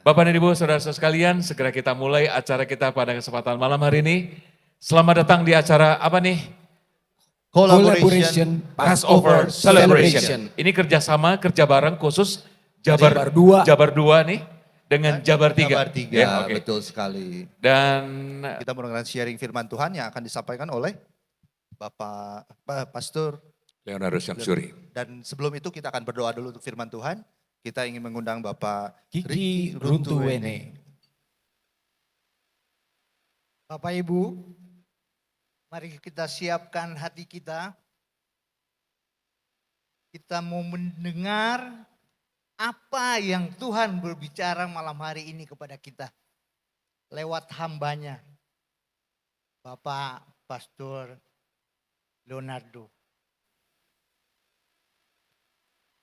Bapak dan Ibu, saudara-saudara sekalian, segera kita mulai acara kita pada kesempatan malam hari ini. Selamat datang di acara apa nih? Collaboration Passover Celebration. Ini kerjasama, kerja bareng khusus Jabar 2 nih dengan Jabar 3. Jabar 3, Ya, oke. betul sekali. Dan Kita mendengarkan sharing firman Tuhan yang akan disampaikan oleh Bapak Pastor Leonardo Syamsuri. Dan sebelum itu kita akan berdoa dulu untuk firman Tuhan. Kita ingin mengundang Bapak Kiki Runtuwene. Bapak Ibu, mari kita siapkan hati kita. Kita mau mendengar apa yang Tuhan berbicara malam hari ini kepada kita. Lewat hambanya, Bapak Pastor Leonardo.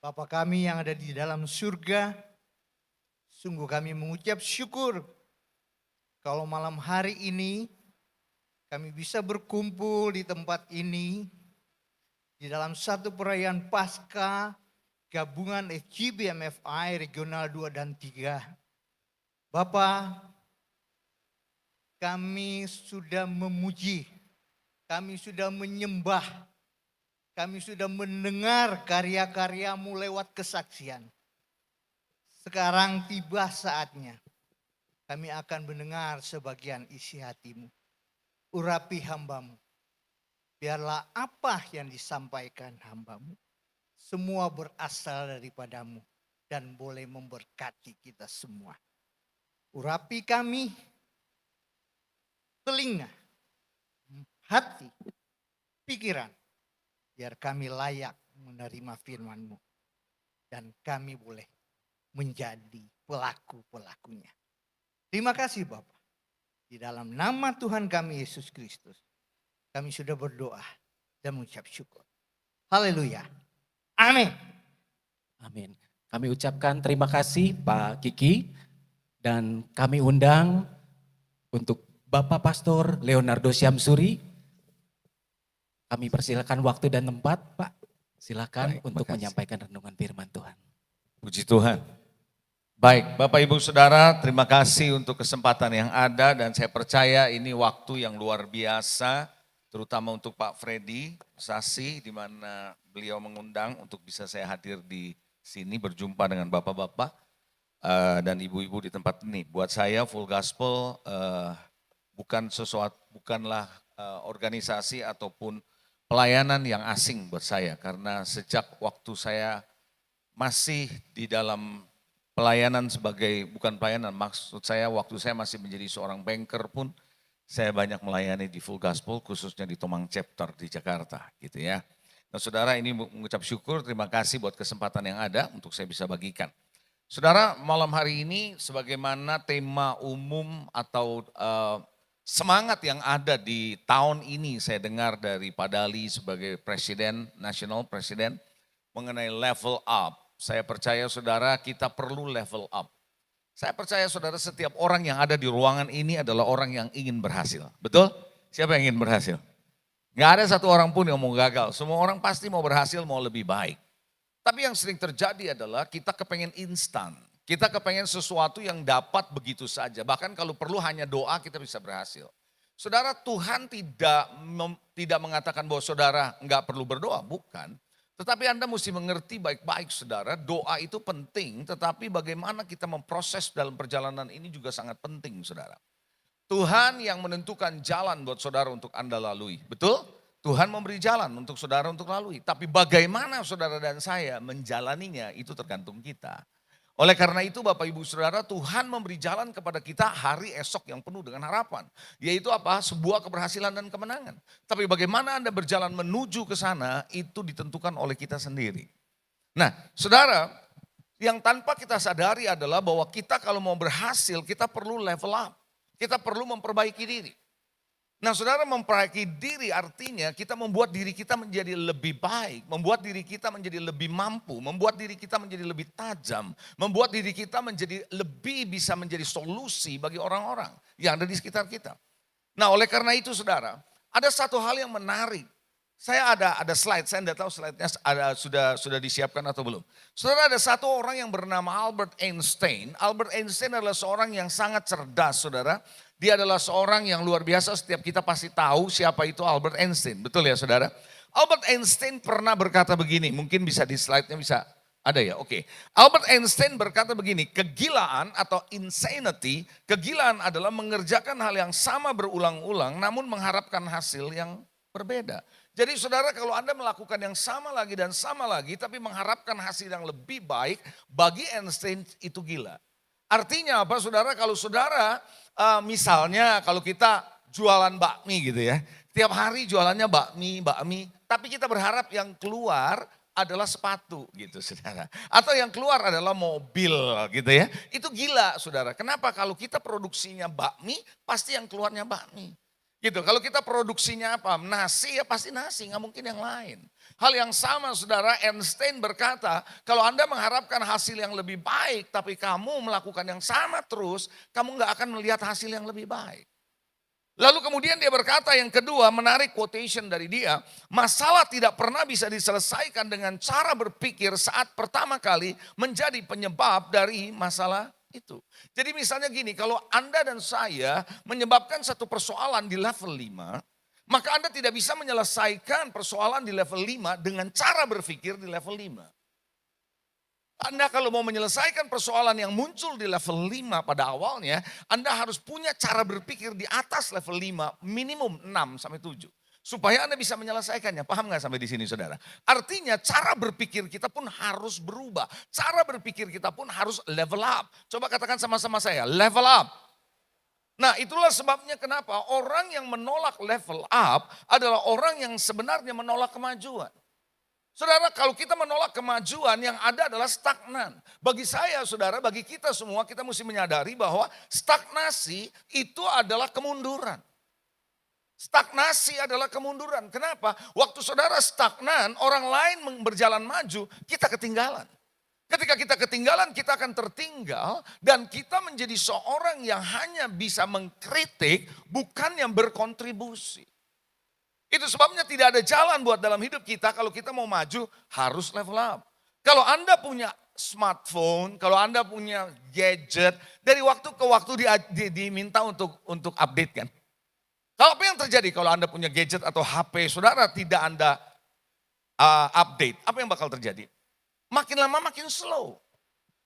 Bapak kami yang ada di dalam surga, sungguh kami mengucap syukur kalau malam hari ini kami bisa berkumpul di tempat ini di dalam satu perayaan Paskah gabungan FGBMFI Regional 2 dan 3. Bapak, kami sudah memuji, kami sudah menyembah, kami sudah mendengar karya-karyamu lewat kesaksian. Sekarang tiba saatnya kami akan mendengar sebagian isi hatimu. Urapi hambamu. Biarlah apa yang disampaikan hambamu semua berasal daripadamu dan boleh memberkati kita semua. Urapi kami, telinga, hati, pikiran, biar kami layak menerima firman-Mu dan kami boleh menjadi pelaku-pelakunya. Terima kasih Bapak. Di dalam nama Tuhan kami Yesus Kristus, kami sudah berdoa dan mengucap syukur. Haleluya. Amin. Amin. Kami ucapkan terima kasih Pak Kiki dan kami undang untuk Bapak Pastor Leonardo Syamsuri. Kami persilakan waktu dan tempat, Pak. Silakan Baik, untuk makasih. menyampaikan renungan firman Tuhan. Puji Tuhan. Baik, Bapak Ibu Saudara, terima kasih untuk kesempatan yang ada dan saya percaya ini waktu yang luar biasa, terutama untuk Pak Freddy Sasi, di mana beliau mengundang untuk bisa saya hadir di sini berjumpa dengan Bapak-Bapak dan Ibu-Ibu di tempat ini. Buat saya Full Gospel bukanlah organisasi ataupun pelayanan yang asing buat saya, karena sejak waktu saya masih di dalam pelayanan bukan pelayanan, maksud saya waktu saya masih menjadi seorang banker pun, saya banyak melayani di Full Gospel, khususnya di Tomang Chapter di Jakarta gitu ya. Nah saudara, ini mengucap syukur, terima kasih buat kesempatan yang ada untuk saya bisa bagikan. Saudara, malam hari ini sebagaimana tema umum atau semangat yang ada di tahun ini saya dengar dari Pak Dali sebagai national presiden mengenai level up. Saya percaya saudara kita perlu level up. Saya percaya saudara setiap orang yang ada di ruangan ini adalah orang yang ingin berhasil. Betul? Siapa yang ingin berhasil? Gak ada satu orang pun yang mau gagal. Semua orang pasti mau berhasil, mau lebih baik. Tapi yang sering terjadi adalah kita kepengen instan. Kita kepengen sesuatu yang dapat begitu saja. Bahkan kalau perlu hanya doa kita bisa berhasil. Saudara, Tuhan tidak mengatakan bahwa saudara nggak perlu berdoa, bukan. Tetapi Anda mesti mengerti baik-baik saudara, doa itu penting, tetapi bagaimana kita memproses dalam perjalanan ini juga sangat penting saudara. Tuhan yang menentukan jalan buat saudara untuk Anda lalui, betul? Tuhan memberi jalan untuk saudara untuk lalui, tapi bagaimana saudara dan saya menjalaninya itu tergantung kita. Oleh karena itu Bapak Ibu Saudara, Tuhan memberi jalan kepada kita hari esok yang penuh dengan harapan. Yaitu apa? Sebuah keberhasilan dan kemenangan. Tapi bagaimana Anda berjalan menuju ke sana itu ditentukan oleh kita sendiri. Nah saudara, yang tanpa kita sadari adalah bahwa kita kalau mau berhasil kita perlu level up. Kita perlu memperbaiki diri. Nah saudara, memperbaiki diri artinya kita membuat diri kita menjadi lebih baik, membuat diri kita menjadi lebih mampu, membuat diri kita menjadi lebih tajam, membuat diri kita menjadi lebih bisa menjadi solusi bagi orang-orang yang ada di sekitar kita. Nah oleh karena itu saudara, ada satu hal yang menarik Saya ada slide, saya tidak tahu slide-nya sudah disiapkan atau belum. Saudara, ada satu orang yang bernama Albert Einstein. Albert Einstein adalah seorang yang sangat cerdas, saudara. Dia adalah seorang yang luar biasa, setiap kita pasti tahu siapa itu Albert Einstein. Betul ya saudara? Albert Einstein pernah berkata begini, mungkin bisa di slide-nya bisa ada ya, oke. Albert Einstein berkata begini, kegilaan atau insanity, kegilaan adalah mengerjakan hal yang sama berulang-ulang namun mengharapkan hasil yang berbeda. Jadi saudara, kalau Anda melakukan yang sama lagi dan sama lagi tapi mengharapkan hasil yang lebih baik, bagi Einstein itu gila. Artinya apa saudara? Kalau saudara misalnya kalau kita jualan bakmi gitu ya. Tiap hari jualannya bakmi, tapi kita berharap yang keluar adalah sepatu gitu saudara. Atau yang keluar adalah mobil gitu ya. Itu gila saudara. Kenapa? Kalau kita produksinya bakmi, pasti yang keluarnya bakmi. Gitu, kalau kita produksinya apa? Nasi ya pasti nasi, nggak mungkin yang lain. Hal yang sama saudara, Einstein berkata, kalau Anda mengharapkan hasil yang lebih baik, tapi kamu melakukan yang sama terus, kamu nggak akan melihat hasil yang lebih baik. Lalu kemudian dia berkata yang kedua, menarik quotation dari dia, masalah tidak pernah bisa diselesaikan dengan cara berpikir saat pertama kali menjadi penyebab dari masalah itu. Jadi misalnya gini, kalau Anda dan saya menyebabkan satu persoalan di level 5, maka Anda tidak bisa menyelesaikan persoalan di level 5 dengan cara berpikir di level 5. Anda kalau mau menyelesaikan persoalan yang muncul di level 5 pada awalnya, Anda harus punya cara berpikir di atas level 5, minimum 6 sampai 7. Supaya Anda bisa menyelesaikannya. Paham gak sampai di sini saudara? Artinya cara berpikir kita pun harus berubah. Cara berpikir kita pun harus level up. Coba katakan sama-sama saya, level up. Nah itulah sebabnya kenapa orang yang menolak level up adalah orang yang sebenarnya menolak kemajuan. Saudara, kalau kita menolak kemajuan yang ada adalah stagnan. Bagi saya saudara, bagi kita semua kita mesti menyadari bahwa stagnasi itu adalah kemunduran. Stagnasi adalah kemunduran. Kenapa? Waktu saudara stagnan, orang lain berjalan maju, kita ketinggalan. Ketika kita ketinggalan, kita akan tertinggal dan kita menjadi seorang yang hanya bisa mengkritik, bukan yang berkontribusi. Itu sebabnya tidak ada jalan buat dalam hidup kita kalau kita mau maju harus level up. Kalau Anda punya smartphone, kalau Anda punya gadget, dari waktu ke waktu diminta untuk update kan. Kalau apa yang terjadi kalau Anda punya gadget atau HP saudara tidak Anda update, apa yang bakal terjadi? Makin lama makin slow.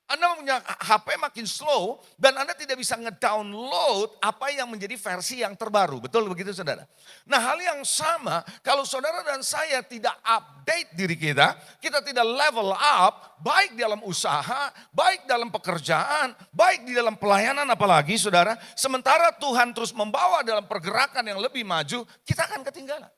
Anda punya HP makin slow dan Anda tidak bisa ngedownload apa yang menjadi versi yang terbaru. Betul begitu saudara? Nah hal yang sama kalau saudara dan saya tidak update diri kita tidak level up baik dalam usaha, baik dalam pekerjaan, baik di dalam pelayanan apalagi saudara. Sementara Tuhan terus membawa dalam pergerakan yang lebih maju, kita akan ketinggalan.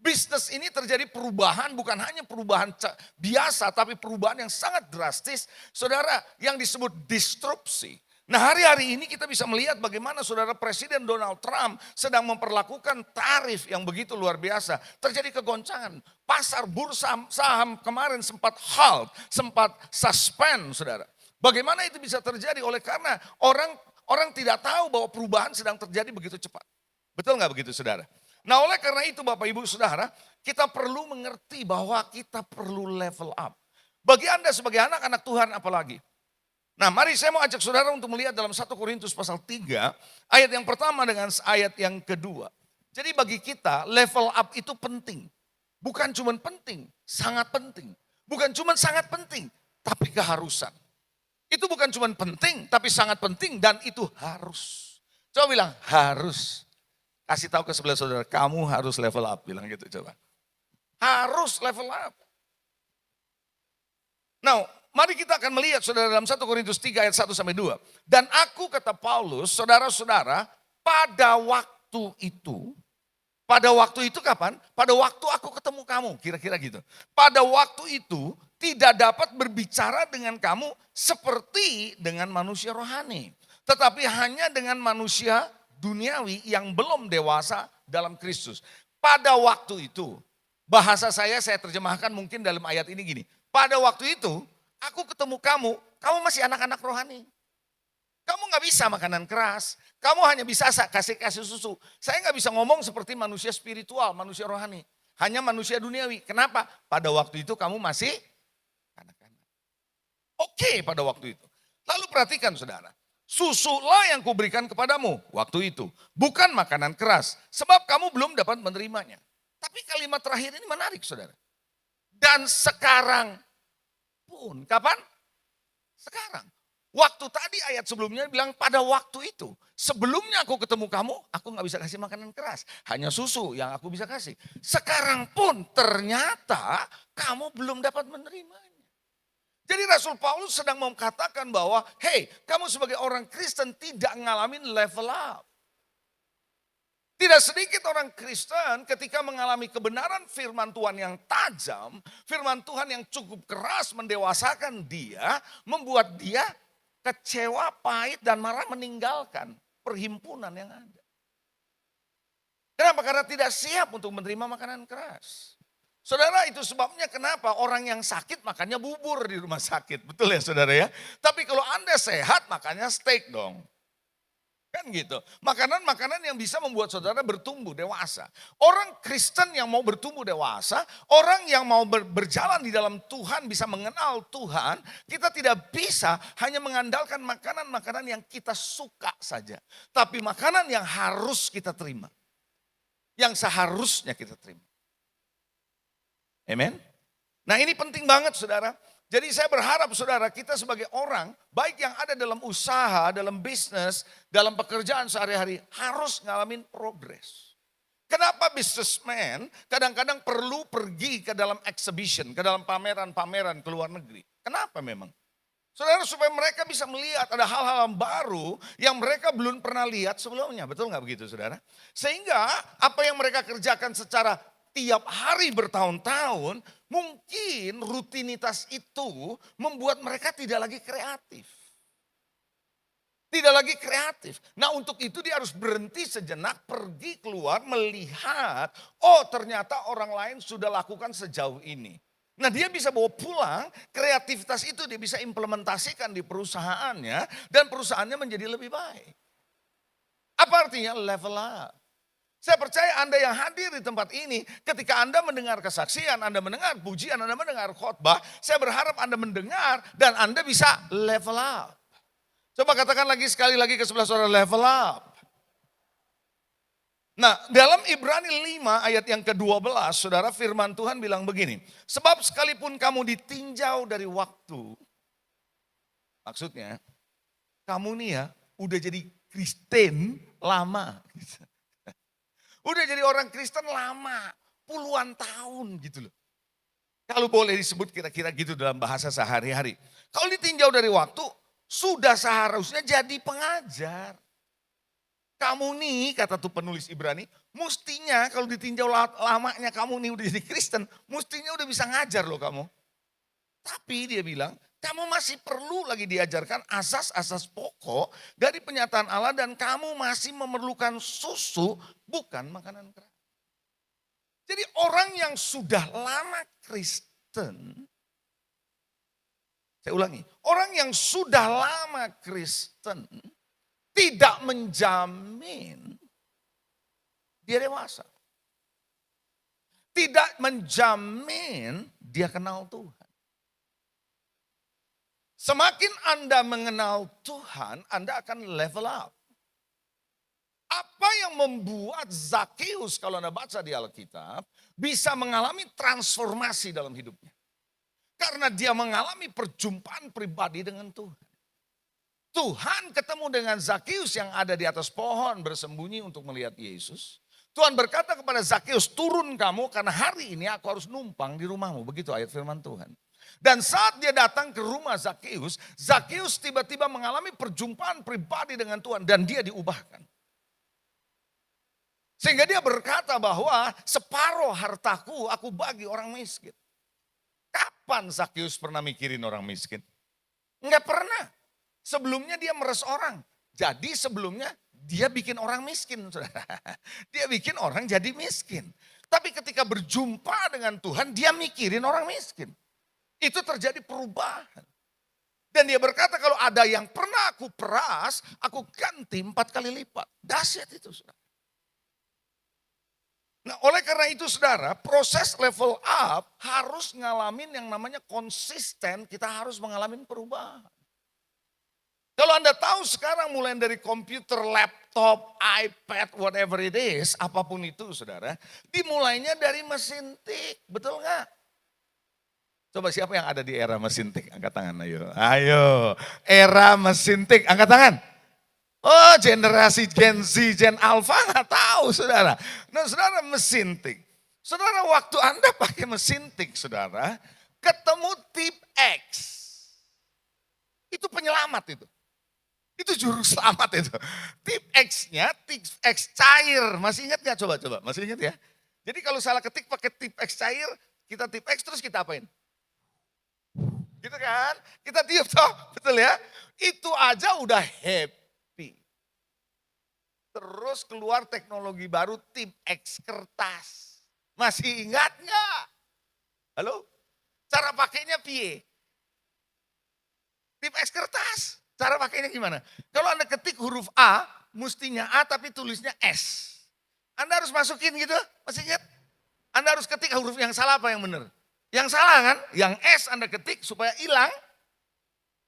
Bisnis ini terjadi perubahan, bukan hanya perubahan biasa, tapi perubahan yang sangat drastis, saudara, yang disebut disrupsi. Nah hari-hari ini kita bisa melihat bagaimana saudara Presiden Donald Trump sedang memperlakukan tarif yang begitu luar biasa. Terjadi kegoncangan, pasar bursa saham kemarin sempat halt, sempat suspend saudara. Bagaimana itu bisa terjadi? Oleh karena orang tidak tahu bahwa perubahan sedang terjadi begitu cepat. Betul nggak begitu saudara? Nah oleh karena itu Bapak Ibu Saudara, kita perlu mengerti bahwa kita perlu level up. Bagi Anda sebagai anak-anak Tuhan apalagi. Nah mari saya mau ajak saudara untuk melihat dalam 1 Korintus pasal 3, ayat yang pertama dengan ayat yang kedua. Jadi bagi kita level up itu penting. Bukan cuma penting, sangat penting. Bukan cuma sangat penting, tapi keharusan. Itu bukan cuma penting, tapi sangat penting dan itu harus. Coba bilang harus. Kasih tahu ke sebelah saudara, kamu harus level up. Bilang gitu coba. Harus level up. Nah, mari kita akan melihat saudara dalam 1 Korintus 3 ayat 1 sampai 2. Dan aku kata Paulus, saudara-saudara, pada waktu itu kapan? Pada waktu aku ketemu kamu, kira-kira gitu. Pada waktu itu tidak dapat berbicara dengan kamu seperti dengan manusia rohani. Tetapi hanya dengan manusia duniawi yang belum dewasa dalam Kristus. Pada waktu itu, bahasa saya terjemahkan mungkin dalam ayat ini gini. Pada waktu itu, aku ketemu kamu masih anak-anak rohani. Kamu gak bisa makanan keras, kamu hanya bisa kasih susu. Saya gak bisa ngomong seperti manusia spiritual, manusia rohani. hanya manusia duniawi. Kenapa? Pada waktu itu kamu masih kanak-kanak. Oke pada waktu itu. Lalu perhatikan saudara. Susulah yang kuberikan kepadamu waktu itu. Bukan makanan keras. Sebab kamu belum dapat menerimanya. Tapi kalimat terakhir ini menarik saudara. Dan sekarang pun. Kapan? Sekarang. Waktu tadi ayat sebelumnya bilang pada waktu itu. Sebelumnya aku ketemu kamu, aku gak bisa kasih makanan keras. Hanya susu yang aku bisa kasih. Sekarang pun ternyata kamu belum dapat menerimanya. Jadi Rasul Paulus sedang mengatakan bahwa, hey, kamu sebagai orang Kristen tidak ngalamin level up. Tidak sedikit orang Kristen ketika mengalami kebenaran firman Tuhan yang tajam, firman Tuhan yang cukup keras mendewasakan dia, membuat dia kecewa, pahit, dan marah meninggalkan perhimpunan yang ada. Kenapa? Karena tidak siap untuk menerima makanan keras. Saudara, itu sebabnya kenapa orang yang sakit makannya bubur di rumah sakit. Betul ya saudara ya? Tapi kalau Anda sehat makannya steak dong. Kan gitu. Makanan-makanan yang bisa membuat saudara bertumbuh dewasa. Orang Kristen yang mau bertumbuh dewasa, orang yang mau berjalan di dalam Tuhan, bisa mengenal Tuhan, kita tidak bisa hanya mengandalkan makanan-makanan yang kita suka saja. Tapi makanan yang harus kita terima. Yang seharusnya kita terima. Amen. Nah ini penting banget saudara. Jadi saya berharap saudara kita sebagai orang baik yang ada dalam usaha, dalam bisnis, dalam pekerjaan sehari-hari harus ngalamin progres. Kenapa businessman kadang-kadang perlu pergi ke dalam exhibition, ke dalam pameran-pameran ke luar negeri? Kenapa memang? Saudara supaya mereka bisa melihat ada hal-hal baru yang mereka belum pernah lihat sebelumnya. Betul nggak begitu saudara? Sehingga apa yang mereka kerjakan secara tiap hari bertahun-tahun, mungkin rutinitas itu membuat mereka tidak lagi kreatif. Tidak lagi kreatif. Nah untuk itu dia harus berhenti sejenak, pergi keluar, melihat, oh ternyata orang lain sudah lakukan sejauh ini. Nah dia bisa bawa pulang, kreativitas itu dia bisa implementasikan di perusahaannya, dan perusahaannya menjadi lebih baik. Apa artinya level up? Saya percaya Anda yang hadir di tempat ini, ketika Anda mendengar kesaksian, Anda mendengar pujian, Anda mendengar khotbah, saya berharap Anda mendengar dan Anda bisa level up. Coba katakan lagi sekali lagi ke sebelah saudara, level up. Nah dalam Ibrani 5 ayat yang ke-12, saudara firman Tuhan bilang begini. Sebab sekalipun kamu ditinjau dari waktu, maksudnya kamu nih ya udah jadi Kristen lama. Udah jadi orang Kristen lama, puluhan tahun gitu loh. Kalau boleh disebut kira-kira gitu dalam bahasa sehari-hari. Kalau ditinjau dari waktu, sudah seharusnya jadi pengajar. Kamu nih, kata tuh penulis Ibrani, mestinya kalau ditinjau lamanya kamu nih udah jadi Kristen, mestinya udah bisa ngajar loh kamu. Tapi dia bilang, kamu masih perlu lagi diajarkan asas-asas pokok dari penyataan Allah dan kamu masih memerlukan susu, bukan makanan keras. Jadi orang yang sudah lama Kristen, saya ulangi, orang yang sudah lama Kristen tidak menjamin dia dewasa. Tidak menjamin dia kenal Tuhan. Semakin Anda mengenal Tuhan, Anda akan level up. Apa yang membuat Zakeus kalau Anda baca di Alkitab bisa mengalami transformasi dalam hidupnya? Karena dia mengalami perjumpaan pribadi dengan Tuhan. Tuhan ketemu dengan Zakeus yang ada di atas pohon bersembunyi untuk melihat Yesus. Tuhan berkata kepada Zakeus, turun kamu karena hari ini aku harus numpang di rumahmu. Begitu ayat firman Tuhan. Dan saat dia datang ke rumah Zakeus, Zakeus tiba-tiba mengalami perjumpaan pribadi dengan Tuhan dan dia diubahkan. Sehingga dia berkata bahwa separuh hartaku aku bagi orang miskin. Kapan Zakeus pernah mikirin orang miskin? Enggak pernah. Sebelumnya dia meres orang. Jadi sebelumnya dia bikin orang miskin. Saudara. Dia bikin orang jadi miskin. Tapi ketika berjumpa dengan Tuhan dia mikirin orang miskin. Itu terjadi perubahan. Dan dia berkata kalau ada yang pernah aku peras, aku ganti 4 kali lipat. Dahsyat itu saudara. Nah, oleh karena itu saudara, proses level up harus ngalamin yang namanya konsisten, kita harus mengalami perubahan. Kalau Anda tahu sekarang mulai dari komputer, laptop, iPad, whatever it is, apapun itu saudara, dimulainya dari mesin tik, betul nggak? Coba siapa yang ada di era mesin tik? Angkat tangan ayo. Ayo, era mesin tik, angkat tangan. Oh, generasi Gen Z, Gen Alpha nggak tahu saudara. Nah saudara, mesin tik. Saudara, waktu Anda pakai mesin tik saudara, ketemu tip X. Itu penyelamat itu. Itu juru selamat itu. Tip X-nya, tip X cair. Masih ingat gak? Coba. Masih ingat ya? Jadi kalau salah ketik pakai tip X cair, kita tip X terus kita apain? Gitu kan? Kita tiup toh, betul ya? Itu aja udah happy. Terus keluar teknologi baru tip X kertas. Masih ingat nggak? Halo? Cara pakainya piye? Tip X kertas. Cara pakainya gimana? Kalau Anda ketik huruf A, mestinya A tapi tulisnya S. Anda harus masukin gitu, masih ingat? Anda harus ketik huruf yang salah apa yang benar? Yang salah kan? Yang S Anda ketik supaya hilang.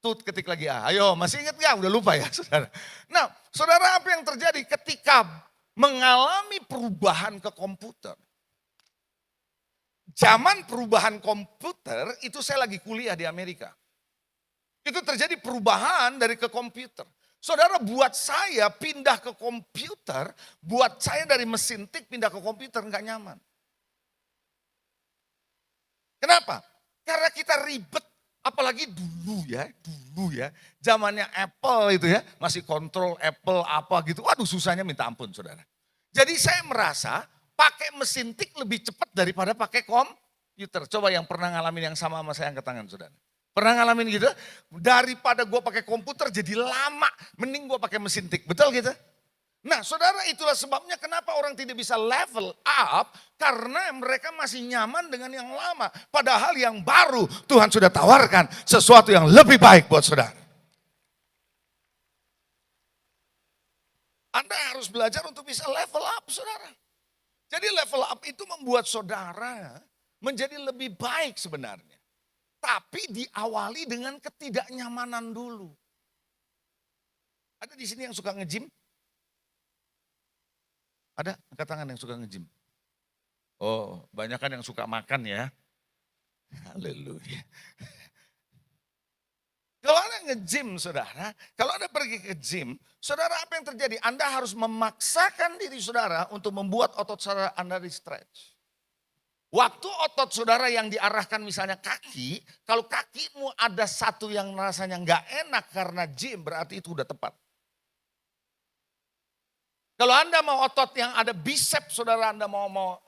Tut ketik lagi A. Ayo masih ingat gak? Udah lupa ya saudara. Nah saudara, apa yang terjadi ketika mengalami perubahan ke komputer? Zaman perubahan komputer itu saya lagi kuliah di Amerika. Itu terjadi perubahan dari ke komputer. Saudara, buat saya pindah ke komputer, buat saya dari mesin tik pindah ke komputer nggak nyaman. Kenapa? Karena kita ribet. Apalagi dulu ya, zamannya Apple itu ya, masih kontrol Apple apa gitu, waduh susahnya minta ampun saudara. Jadi saya merasa pakai mesin tik lebih cepat daripada pakai komputer. Coba yang pernah ngalamin yang sama saya angkat tangan saudara. Pernah ngalamin gitu? Daripada gue pakai komputer jadi lama, mending gue pakai mesin tik, betul gitu? Nah saudara, itulah sebabnya kenapa orang tidak bisa level up, karena mereka masih nyaman dengan yang lama. Padahal yang baru Tuhan sudah tawarkan sesuatu yang lebih baik buat saudara. Anda harus belajar untuk bisa level up saudara. Jadi level up itu membuat saudara menjadi lebih baik sebenarnya. Tapi diawali dengan ketidaknyamanan dulu. Ada di sini yang suka nge-gym? Ada angkat tangan yang suka nge-gym? Oh, banyak kan yang suka makan ya. Haleluya. Kalau Anda nge-gym saudara, kalau Anda pergi ke gym, saudara apa yang terjadi? Anda harus memaksakan diri saudara untuk membuat otot saudara Anda di-stretch. Waktu otot saudara yang diarahkan misalnya kaki, kalau kakimu ada satu yang rasanya nggak enak karena gym, berarti itu udah tepat. Kalau Anda mau otot yang ada bicep saudara Anda mau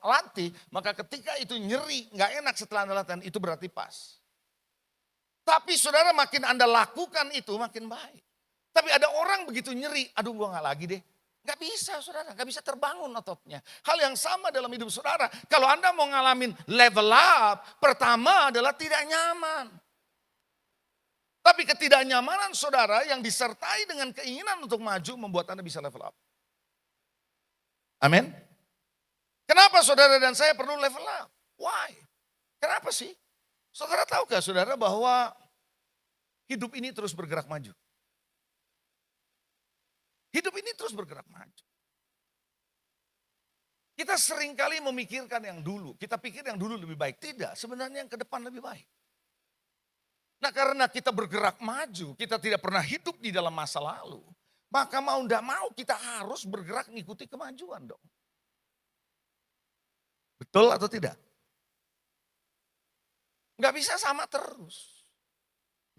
latih, maka ketika itu nyeri, nggak enak setelah Anda latihan, itu berarti pas. Tapi saudara makin Anda lakukan itu makin baik. Tapi ada orang begitu nyeri, aduh gua nggak lagi deh. Nggak bisa saudara, nggak bisa terbangun ototnya. Hal yang sama dalam hidup saudara. Kalau Anda mau ngalamin level up, pertama adalah tidak nyaman. Tapi ketidaknyamanan saudara yang disertai dengan keinginan untuk maju membuat Anda bisa level up. Amin. Kenapa saudara dan saya perlu level up? Why? Kenapa sih? Saudara tahukah saudara bahwa hidup ini terus bergerak maju? Hidup ini terus bergerak maju. Kita seringkali memikirkan yang dulu. Kita pikir yang dulu lebih baik. Tidak, sebenarnya yang ke depan lebih baik. Nah karena kita bergerak maju, kita tidak pernah hidup di dalam masa lalu. Maka mau tidak mau kita harus bergerak mengikuti kemajuan dong. Betul atau tidak? Nggak bisa sama terus.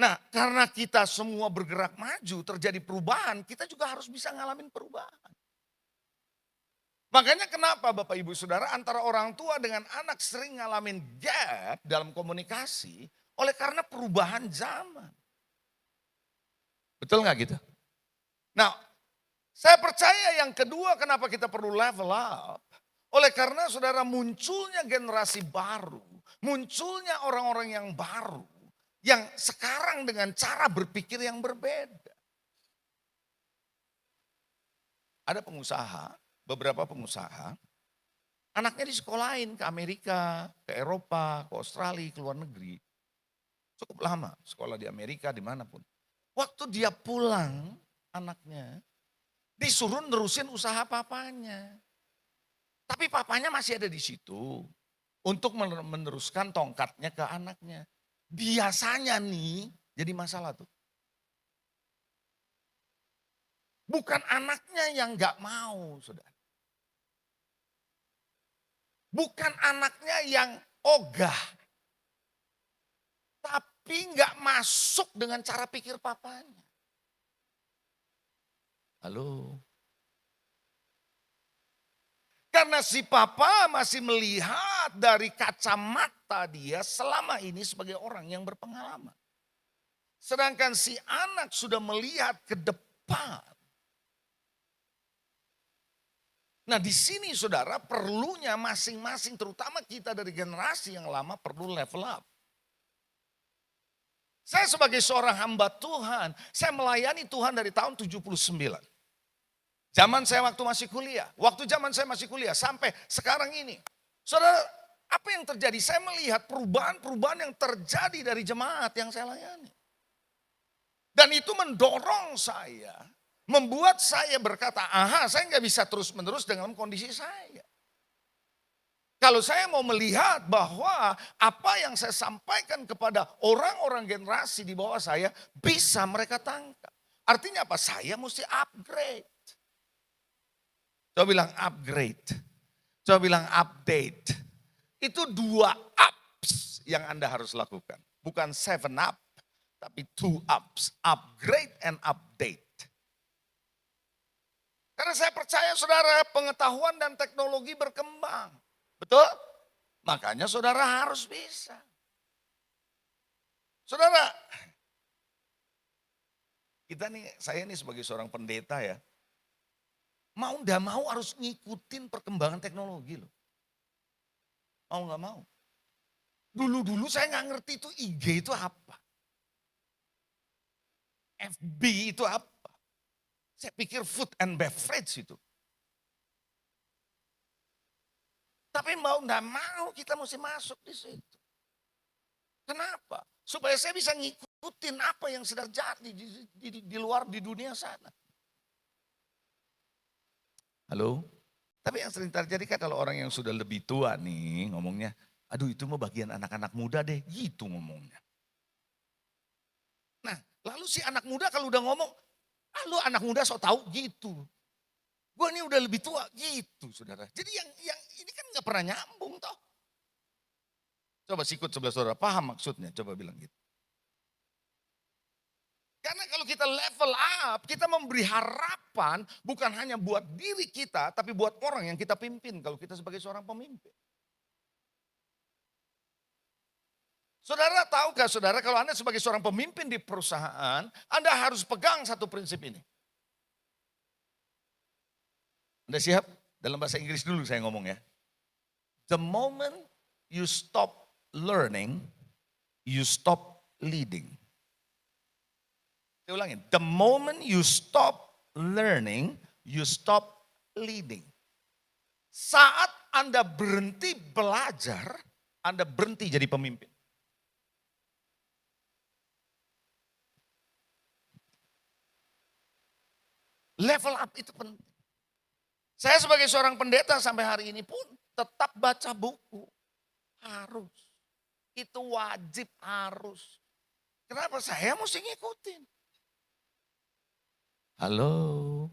Nah karena kita semua bergerak maju, terjadi perubahan, kita juga harus bisa ngalamin perubahan. Makanya kenapa Bapak Ibu Saudara antara orang tua dengan anak sering ngalamin gap dalam komunikasi oleh karena perubahan zaman. Betul nggak gitu? Nah, saya percaya yang kedua kenapa kita perlu level up. Oleh karena saudara munculnya generasi baru, munculnya orang-orang yang baru, yang sekarang dengan cara berpikir yang berbeda. Ada pengusaha, beberapa pengusaha, Anaknya disekolahin ke Amerika, ke Eropa, ke Australia, ke luar negeri. Cukup lama sekolah di Amerika, dimanapun. Waktu dia pulang, anaknya disuruh nerusin usaha papanya. Tapi papanya masih ada di situ untuk meneruskan tongkatnya ke anaknya. Biasanya nih jadi masalah tuh. Bukan anaknya yang gak mau, saudara. Bukan anaknya yang ogah. Tapi gak masuk dengan cara pikir papanya. Halo. Karena si papa masih melihat dari kacamata dia selama ini sebagai orang yang berpengalaman. Sedangkan si anak sudah melihat ke depan. Nah di sini saudara perlunya masing-masing terutama kita dari generasi yang lama perlu level up. Saya sebagai seorang hamba Tuhan, saya melayani Tuhan dari tahun 79. Zaman saya waktu masih kuliah, waktu zaman saya masih kuliah sampai sekarang ini. Saudara, apa yang terjadi? Saya melihat perubahan-perubahan yang terjadi dari jemaat yang saya layani. Dan itu mendorong saya, membuat saya berkata, saya nggak bisa terus-menerus dengan kondisi saya. Kalau saya mau melihat bahwa apa yang saya sampaikan kepada orang-orang generasi di bawah saya bisa mereka tangkap. Artinya apa? Saya mesti upgrade. Coba bilang upgrade. Coba bilang update. Itu 2 ups yang Anda harus lakukan. Bukan 7 up, tapi 2 ups. Upgrade and update. Karena saya percaya saudara pengetahuan dan teknologi berkembang. Betul? Makanya saudara harus bisa. Saudara, saya nih sebagai seorang pendeta ya. Mau nggak mau harus ngikutin perkembangan teknologi loh. Mau nggak mau. Dulu saya nggak ngerti itu IG itu apa. FB itu apa. Saya pikir food and beverage itu. Tapi mau nggak mau kita mesti masuk di situ. Kenapa? Supaya saya bisa ngikutin apa yang sedang terjadi di luar di dunia sana. Halo? Tapi yang sering terjadi kan kalau orang yang sudah lebih tua nih ngomongnya, aduh itu mah bagian anak-anak muda deh, gitu ngomongnya. Nah lalu si anak muda kalau udah ngomong, lu anak muda sok tahu gitu. Gue ini udah lebih tua gitu saudara. Jadi yang ini kan gak pernah nyambung toh. Coba sikut sebelah saudara, paham maksudnya, coba bilang gitu. Karena kalau kita level up, kita memberi harapan bukan hanya buat diri kita, tapi buat orang yang kita pimpin kalau kita sebagai seorang pemimpin. Saudara tahukah saudara kalau Anda sebagai seorang pemimpin di perusahaan, Anda harus pegang satu prinsip ini. Anda siap? Dalam bahasa Inggris dulu saya ngomong ya. The moment you stop learning, you stop leading. Saya ulangin, the moment you stop learning, you stop leading. Saat Anda berhenti belajar, Anda berhenti jadi pemimpin. Level up itu penting. Saya sebagai seorang pendeta sampai hari ini pun tetap baca buku. Harus. Itu wajib harus. Kenapa? Saya mesti ngikutin. Halo,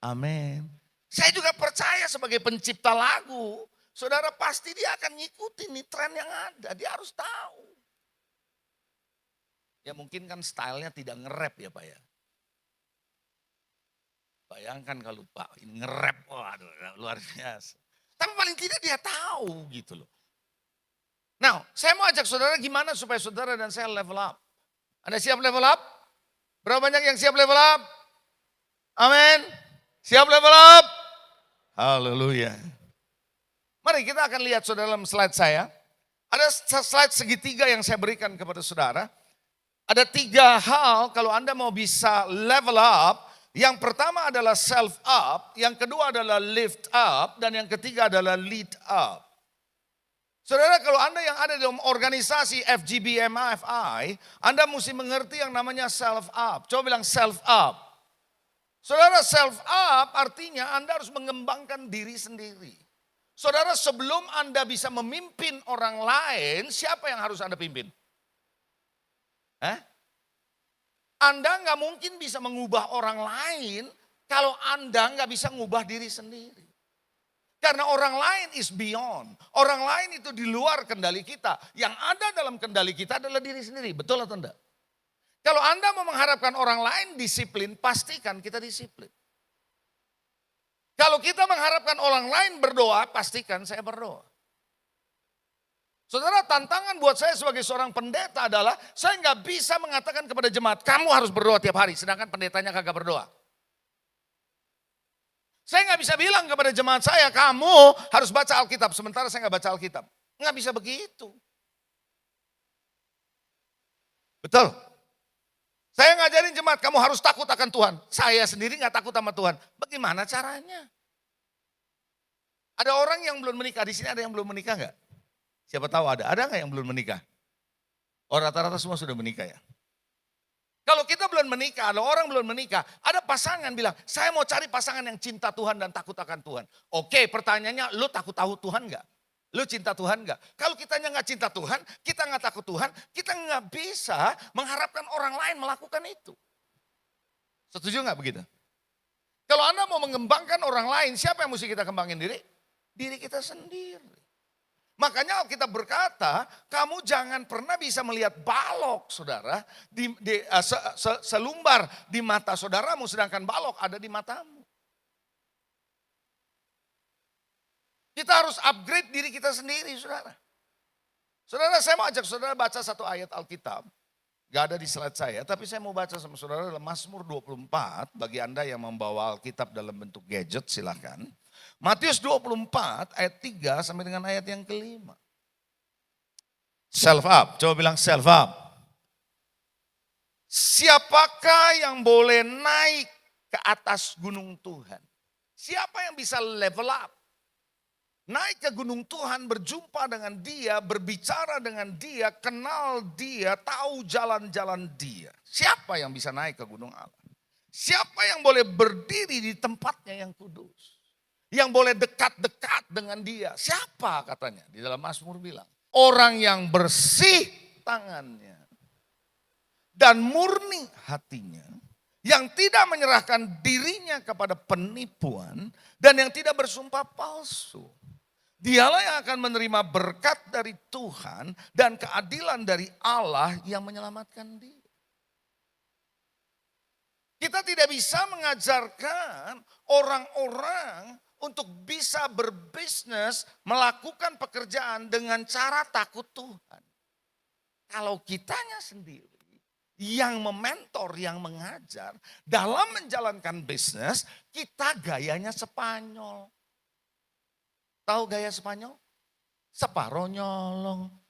amin. Saya juga percaya sebagai pencipta lagu, saudara pasti dia akan ngikutin nih tren yang ada, dia harus tahu. Ya mungkin kan stylenya tidak nge-rap ya Pak ya. Bayangkan kalau Pak ini nge-rap, waduh luar biasa. Tapi paling tidak dia tahu gitu loh. Nah saya mau ajak saudara gimana supaya saudara dan saya level up. Anda siap level up? Berapa banyak yang siap level up? Amin. Siap level up? Haleluya. Mari kita akan lihat saudara dalam slide saya. Ada slide segitiga yang saya berikan kepada saudara. Ada 3 hal kalau Anda mau bisa level up. Yang pertama adalah self up, yang kedua adalah lift up, dan yang ketiga adalah lead up. Saudara, kalau Anda yang ada dalam organisasi FGBMFI, Anda mesti mengerti yang namanya self up. Coba bilang self up. Saudara, self up artinya Anda harus mengembangkan diri sendiri. Saudara, sebelum Anda bisa memimpin orang lain, siapa yang harus Anda pimpin? Anda nggak mungkin bisa mengubah orang lain kalau Anda nggak bisa mengubah diri sendiri. Karena orang lain is beyond. Orang lain itu di luar kendali kita. Yang ada dalam kendali kita adalah diri sendiri. Betul atau enggak? Kalau Anda mau mengharapkan orang lain disiplin, pastikan kita disiplin. Kalau kita mengharapkan orang lain berdoa, pastikan saya berdoa. Saudara, tantangan buat saya sebagai seorang pendeta adalah saya nggak bisa mengatakan kepada jemaat, kamu harus berdoa tiap hari, sedangkan pendetanya kagak berdoa. Saya nggak bisa bilang kepada jemaat saya, kamu harus baca Alkitab, sementara saya nggak baca Alkitab. Nggak bisa begitu. Betul. Saya ngajarin jemaat, kamu harus takut akan Tuhan. Saya sendiri nggak takut sama Tuhan. Bagaimana caranya? Ada orang yang belum menikah, di sini ada yang belum menikah nggak? Siapa tahu ada nggak yang belum menikah? Oh, rata-rata semua sudah menikah ya. Kalau kita belum menikah, kalau orang belum menikah, ada pasangan bilang, saya mau cari pasangan yang cinta Tuhan dan takut akan Tuhan. Oke, pertanyaannya, lu takut tahu Tuhan nggak? Lu cinta Tuhan nggak? Kalau kitanya nggak cinta Tuhan, kita nggak takut Tuhan, kita nggak bisa mengharapkan orang lain melakukan itu. Setuju nggak begitu? Kalau Anda mau mengembangkan orang lain, siapa yang mesti kita kembangin diri? Diri kita sendiri. Makanya Alkitab berkata, kamu jangan pernah bisa melihat balok saudara, selumbar di mata saudaramu, sedangkan balok ada di matamu. Kita harus upgrade diri kita sendiri saudara. Saudara, saya mau ajak saudara baca satu ayat Alkitab. Gak ada di slide saya, tapi saya mau baca sama saudara dalam Mazmur 24. Bagi Anda yang membawa Alkitab dalam bentuk gadget silahkan. Matius 24 ayat 3 sampai dengan ayat yang kelima. Self up, coba bilang self up. Siapakah yang boleh naik ke atas gunung Tuhan? Siapa yang bisa level up? Naik ke gunung Tuhan, berjumpa dengan dia, berbicara dengan dia, kenal dia, tahu jalan-jalan dia. Siapa yang bisa naik ke gunung Allah? Siapa yang boleh berdiri di tempatnya yang kudus? Yang boleh dekat-dekat dengan dia. Siapa katanya? Di dalam Mazmur bilang. Orang yang bersih tangannya. Dan murni hatinya. Yang tidak menyerahkan dirinya kepada penipuan. Dan yang tidak bersumpah palsu. Dialah yang akan menerima berkat dari Tuhan. Dan keadilan dari Allah yang menyelamatkan dia. Kita tidak bisa mengajarkan orang-orang untuk bisa berbisnis, melakukan pekerjaan dengan cara takut Tuhan. Kalau kitanya sendiri yang mementor, yang mengajar, dalam menjalankan bisnis, kita gayanya Spanyol. Tahu gaya Spanyol? Separoh nyolong.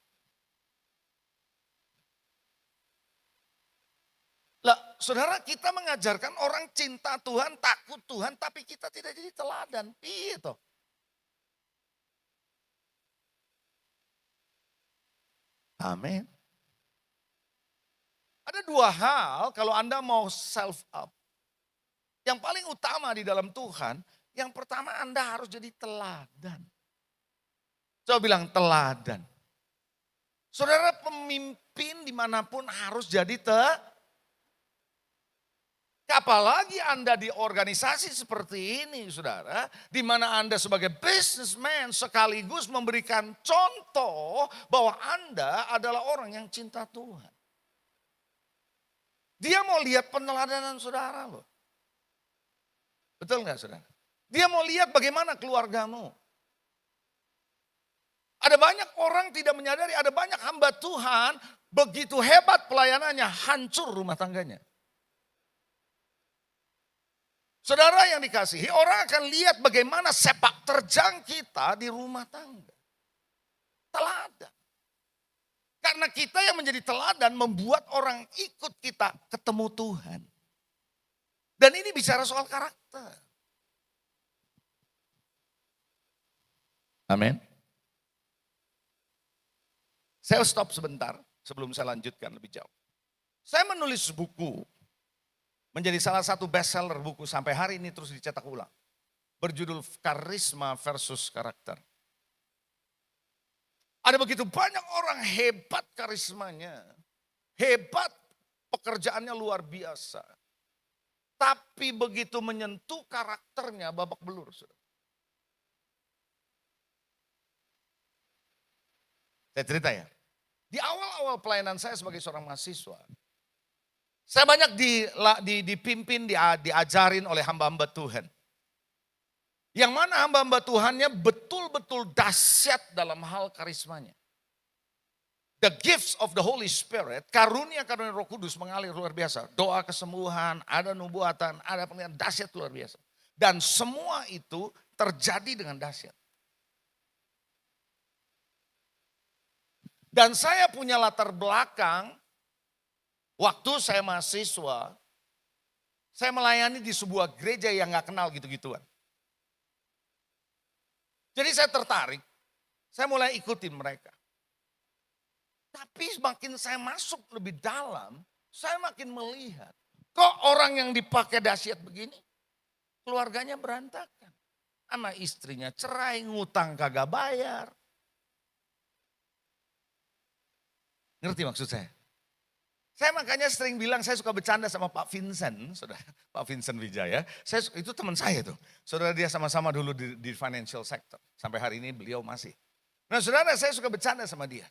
Lah, saudara, kita mengajarkan orang cinta Tuhan, takut Tuhan, tapi kita tidak jadi teladan. Gitu. Amin. Ada dua hal kalau Anda mau self up. Yang paling utama di dalam Tuhan, yang pertama Anda harus jadi teladan. Coba bilang teladan. Saudara, pemimpin dimanapun harus jadi apalagi Anda di organisasi seperti ini saudara. Di mana Anda sebagai businessman sekaligus memberikan contoh bahwa Anda adalah orang yang cinta Tuhan. Dia mau lihat peneladanan saudara loh. Betul nggak saudara? Dia mau lihat bagaimana keluargamu. Ada banyak orang tidak menyadari, ada banyak hamba Tuhan begitu hebat pelayanannya, hancur rumah tangganya. Saudara yang dikasihi, orang akan lihat bagaimana sepak terjang kita di rumah tangga. Teladan. Karena kita yang menjadi teladan membuat orang ikut kita ketemu Tuhan. Dan ini bicara soal karakter. Amin. Saya stop sebentar sebelum saya lanjutkan lebih jauh. Saya menulis buku, menjadi salah satu bestseller buku sampai hari ini terus dicetak ulang. Berjudul Karisma versus Karakter. Ada begitu banyak orang hebat karismanya. Hebat pekerjaannya luar biasa. Tapi begitu menyentuh karakternya babak belur. Saya cerita ya. Di awal-awal pelayanan saya sebagai seorang mahasiswa. Saya banyak dipimpin, diajarin oleh hamba-hamba Tuhan. Yang mana hamba-hamba Tuhannya betul-betul dahsyat dalam hal karismanya. The gifts of the Holy Spirit, karunia-karunia Roh Kudus mengalir luar biasa. Doa kesembuhan, ada nubuatan, ada penglihatan dahsyat luar biasa. Dan semua itu terjadi dengan dahsyat. Dan saya punya latar belakang, waktu saya mahasiswa, saya melayani di sebuah gereja yang gak kenal gitu-gituan. Jadi saya tertarik, saya mulai ikutin mereka. Tapi semakin saya masuk lebih dalam, saya makin melihat, kok orang yang dipakai dahsyat begini, keluarganya berantakan. Sama istrinya cerai, ngutang kagak bayar. Ngerti maksud saya? Saya makanya sering bilang saya suka bercanda sama Pak Vincent, saudara, Pak Vincent Wijaya. Itu teman saya tuh, saudara, dia sama-sama dulu di financial sector. Sampai hari ini beliau masih. Nah saudara, saya suka bercanda sama dia.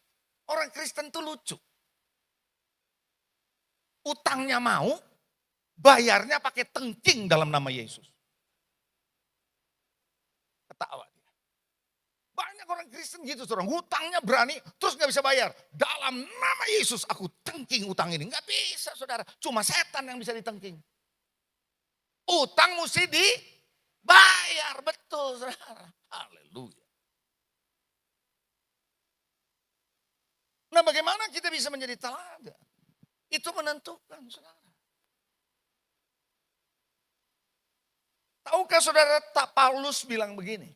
Orang Kristen tuh lucu. Utangnya mau, bayarnya pakai tengking dalam nama Yesus. Ketawa. Banyak orang Kristen gitu, saudara, hutangnya berani, terus gak bisa bayar. Dalam nama Yesus aku tengking utang ini. Gak bisa, saudara, cuma setan yang bisa ditengking. Utang mesti dibayar, betul, saudara. Haleluya. Nah bagaimana kita bisa menjadi teladan? Itu menentukan, saudara. Tahukah saudara, Paulus bilang begini.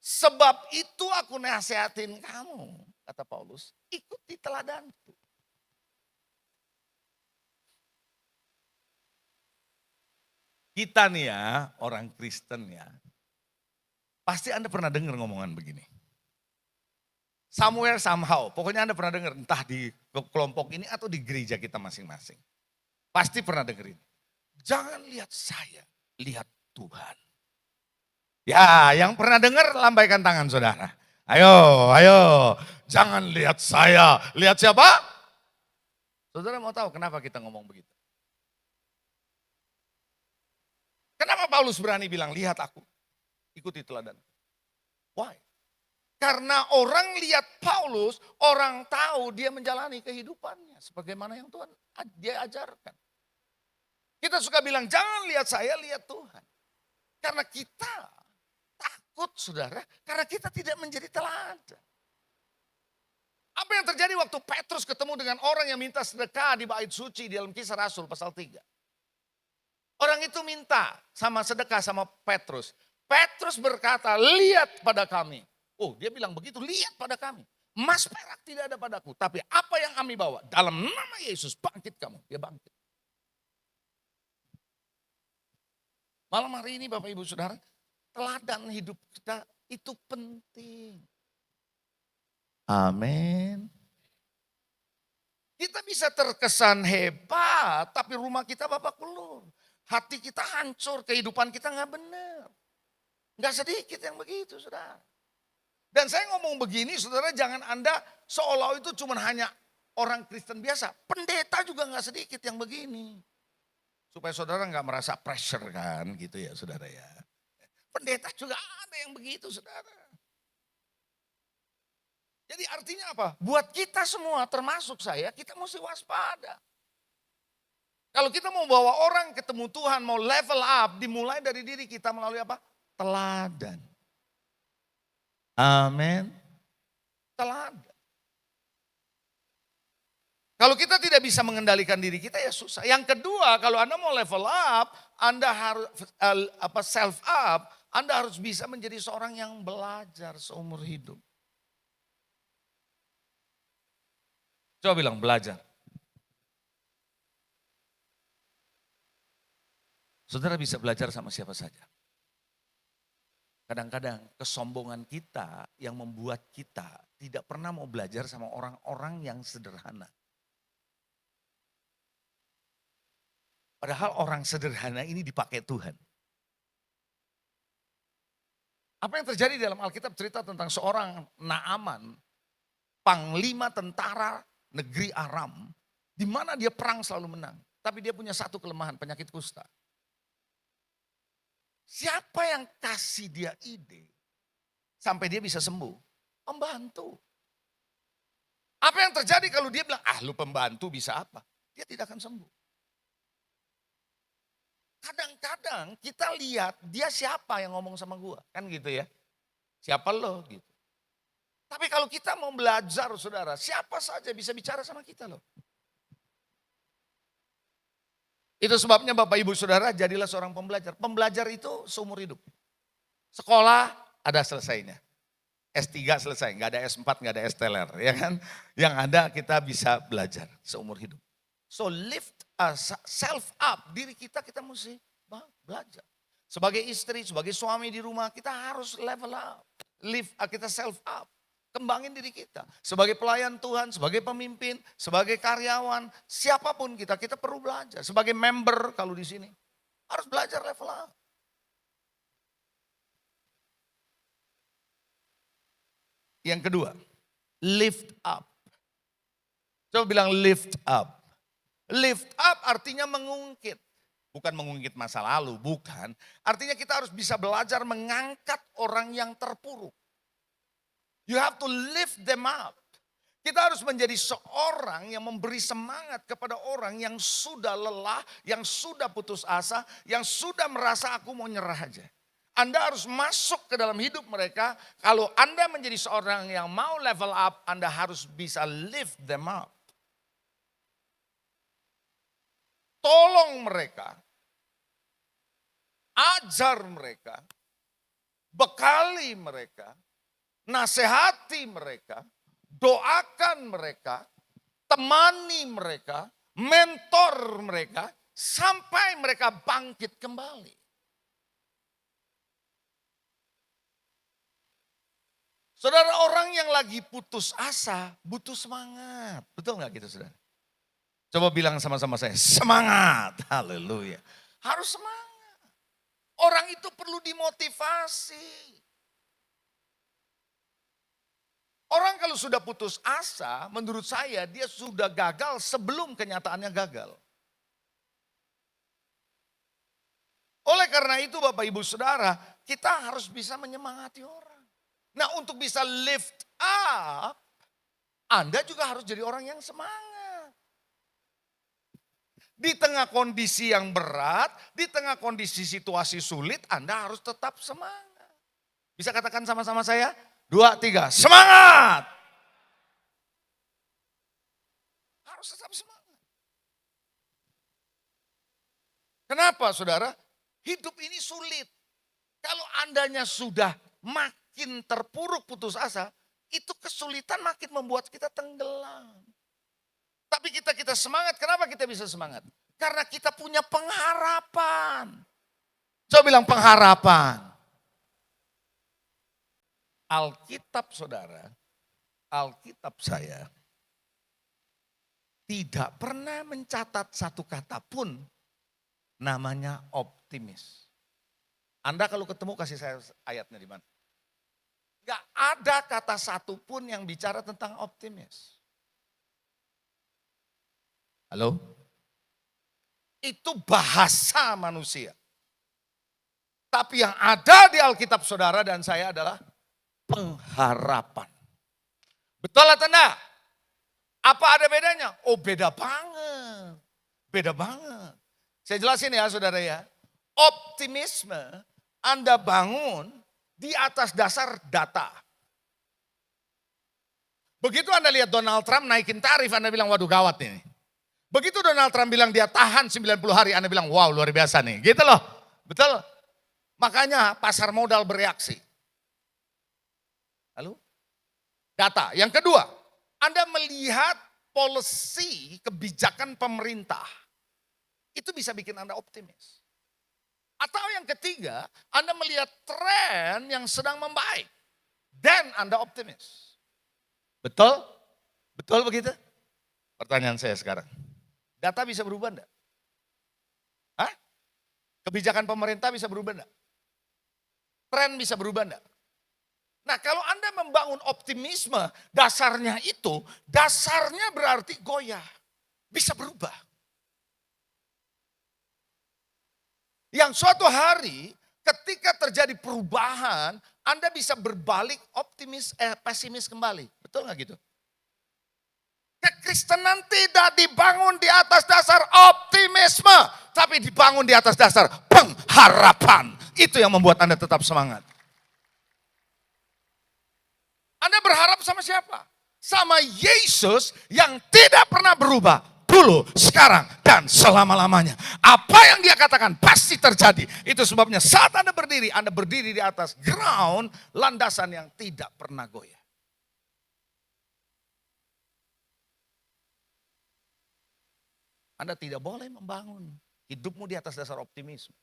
Sebab itu aku nasihatin kamu, kata Paulus, ikuti teladanku. Kita nih ya, orang Kristen ya, pasti Anda pernah dengar ngomongan begini. Somewhere, somehow, pokoknya Anda pernah dengar entah di kelompok ini atau di gereja kita masing-masing. Pasti pernah dengerin. Jangan lihat saya, lihat Tuhan. Ya, yang pernah dengar lambaikan tangan saudara. Ayo. Jangan lihat saya, lihat siapa? Saudara mau tahu kenapa kita ngomong begitu? Kenapa Paulus berani bilang lihat aku, ikuti teladan? Why? Karena orang lihat Paulus, orang tahu dia menjalani kehidupannya sebagaimana yang Tuhan dia ajarkan. Kita suka bilang jangan lihat saya, lihat Tuhan. Karena kita takut, saudara, karena kita tidak menjadi teladan. Apa yang terjadi waktu Petrus ketemu dengan orang yang minta sedekah di bait suci di dalam Kisah Rasul pasal 3. Orang itu minta sama sedekah sama Petrus. Petrus berkata, lihat pada kami. Oh, dia bilang begitu, lihat pada kami. Emas perak tidak ada padaku, tapi apa yang kami bawa, dalam nama Yesus bangkit kamu. Dia bangkit. Malam hari ini Bapak Ibu Saudara, teladan hidup kita itu penting. Amin. Kita bisa terkesan hebat, tapi rumah kita babak belur. Hati kita hancur, kehidupan kita gak benar. Gak sedikit yang begitu, saudara. Dan saya ngomong begini, saudara, jangan Anda seolah itu cuma hanya orang Kristen biasa. Pendeta juga gak sedikit yang begini. Supaya saudara gak merasa pressure kan, gitu ya saudara ya. Pendeta juga ada yang begitu, saudara. Jadi artinya apa? Buat kita semua, termasuk saya, kita mesti waspada. Kalau kita mau bawa orang ketemu Tuhan, mau level up, dimulai dari diri kita melalui apa? Teladan. Amin. Teladan. Kalau kita tidak bisa mengendalikan diri kita ya susah. Yang kedua, kalau Anda mau level up, Anda harus self up, Anda harus bisa menjadi seorang yang belajar seumur hidup. Coba bilang belajar. Saudara bisa belajar sama siapa saja. Kadang-kadang kesombongan kita yang membuat kita tidak pernah mau belajar sama orang-orang yang sederhana. Padahal orang sederhana ini dipakai Tuhan. Apa yang terjadi dalam Alkitab cerita tentang seorang Naaman, panglima tentara negeri Aram, di mana dia perang selalu menang. Tapi dia punya satu kelemahan, penyakit kusta. Siapa yang kasih dia ide sampai dia bisa sembuh? Pembantu. Apa yang terjadi kalau dia bilang, lu pembantu bisa apa? Dia tidak akan sembuh. Kadang-kadang kita lihat dia siapa yang ngomong sama gua, kan gitu ya. Siapa lo gitu. Tapi kalau kita mau belajar saudara, siapa saja bisa bicara sama kita loh. Itu sebabnya Bapak Ibu Saudara jadilah seorang pembelajar. Pembelajar itu seumur hidup. Sekolah ada selesainya. S3 selesai, nggak ada S4, nggak ada S-teler, ya kan? Yang ada kita bisa belajar seumur hidup. So lift self up, diri kita mesti belajar. Sebagai istri, sebagai suami di rumah kita harus level up. Kita self up. Kembangin diri kita. Sebagai pelayan Tuhan, sebagai pemimpin, sebagai karyawan, siapapun kita perlu belajar. Sebagai member kalau di sini, harus belajar level up. Yang kedua, lift up. Coba bilang lift up. Lift up artinya mengungkit. Bukan mengungkit masa lalu, bukan. Artinya kita harus bisa belajar mengangkat orang yang terpuruk. You have to lift them up. Kita harus menjadi seorang yang memberi semangat kepada orang yang sudah lelah, yang sudah putus asa, yang sudah merasa aku mau nyerah aja. Anda harus masuk ke dalam hidup mereka. Kalau Anda menjadi seorang yang mau level up, Anda harus bisa lift them up. Tolong mereka, ajar mereka, bekali mereka, nasihati mereka, doakan mereka, temani mereka, mentor mereka, sampai mereka bangkit kembali. Saudara, orang yang lagi putus asa, butuh semangat. Betul gak gitu saudara? Coba bilang sama-sama saya, semangat, haleluya. Harus semangat. Orang itu perlu dimotivasi. Orang kalau sudah putus asa, menurut saya dia sudah gagal sebelum kenyataannya gagal. Oleh karena itu Bapak Ibu Saudara, kita harus bisa menyemangati orang. Nah untuk bisa lift up, Anda juga harus jadi orang yang semangat. Di tengah kondisi yang berat, di tengah kondisi situasi sulit, Anda harus tetap semangat. Bisa katakan sama-sama saya? 2, 3, semangat! Harus tetap semangat. Kenapa saudara? Hidup ini sulit. Kalau andanya sudah makin terpuruk putus asa, itu kesulitan makin membuat kita tenggelam. Tapi kita semangat, kenapa kita bisa semangat? Karena kita punya pengharapan. Coba bilang pengharapan. Alkitab saudara, Alkitab saya tidak pernah mencatat satu kata pun namanya optimis. Anda kalau ketemu kasih saya ayatnya di mana? Gak ada kata satu pun yang bicara tentang optimis. Halo? Itu bahasa manusia. Tapi yang ada di Alkitab saudara dan saya adalah pengharapan. Betul atau enggak? Apa ada bedanya? Oh beda banget. Beda banget. Saya jelasin ya saudara ya. Optimisme Anda bangun di atas dasar data. Begitu Anda lihat Donald Trump naikin tarif, Anda bilang waduh gawat ini. Begitu Donald Trump bilang dia tahan 90 hari, Anda bilang wow luar biasa nih. Gitu loh, betul. Makanya pasar modal bereaksi. Lalu data. Yang kedua, Anda melihat policy kebijakan pemerintah. Itu bisa bikin Anda optimis. Atau yang ketiga, Anda melihat tren yang sedang membaik. Dan Anda optimis. Betul? Betul begitu? Pertanyaan saya sekarang. Data bisa berubah enggak? Hah? Kebijakan pemerintah bisa berubah enggak? Tren bisa berubah enggak? Nah kalau Anda membangun optimisme, dasarnya berarti goyah. Bisa berubah. Yang suatu hari ketika terjadi perubahan, Anda bisa berbalik pesimis kembali. Betul nggak gitu? Kekristenan tidak dibangun di atas dasar optimisme, tapi dibangun di atas dasar pengharapan. Itu yang membuat Anda tetap semangat. Anda berharap sama siapa? Sama Yesus yang tidak pernah berubah. Dulu, sekarang, dan selama-lamanya. Apa yang dia katakan pasti terjadi. Itu sebabnya saat Anda berdiri di atas ground, landasan yang tidak pernah goyah. Anda tidak boleh membangun hidupmu di atas dasar optimisme.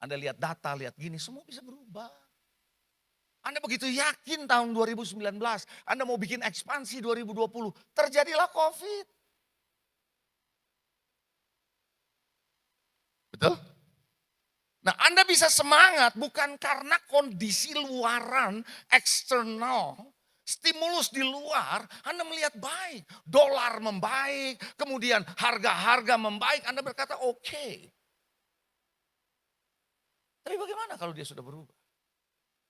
Anda lihat data, lihat gini, semua bisa berubah. Anda begitu yakin tahun 2019, Anda mau bikin ekspansi 2020, terjadilah COVID. Betul? Nah Anda bisa semangat bukan karena kondisi luaran, eksternal, stimulus di luar, Anda melihat baik. Dolar membaik, kemudian harga-harga membaik, Anda berkata oke. Tapi bagaimana kalau dia sudah berubah?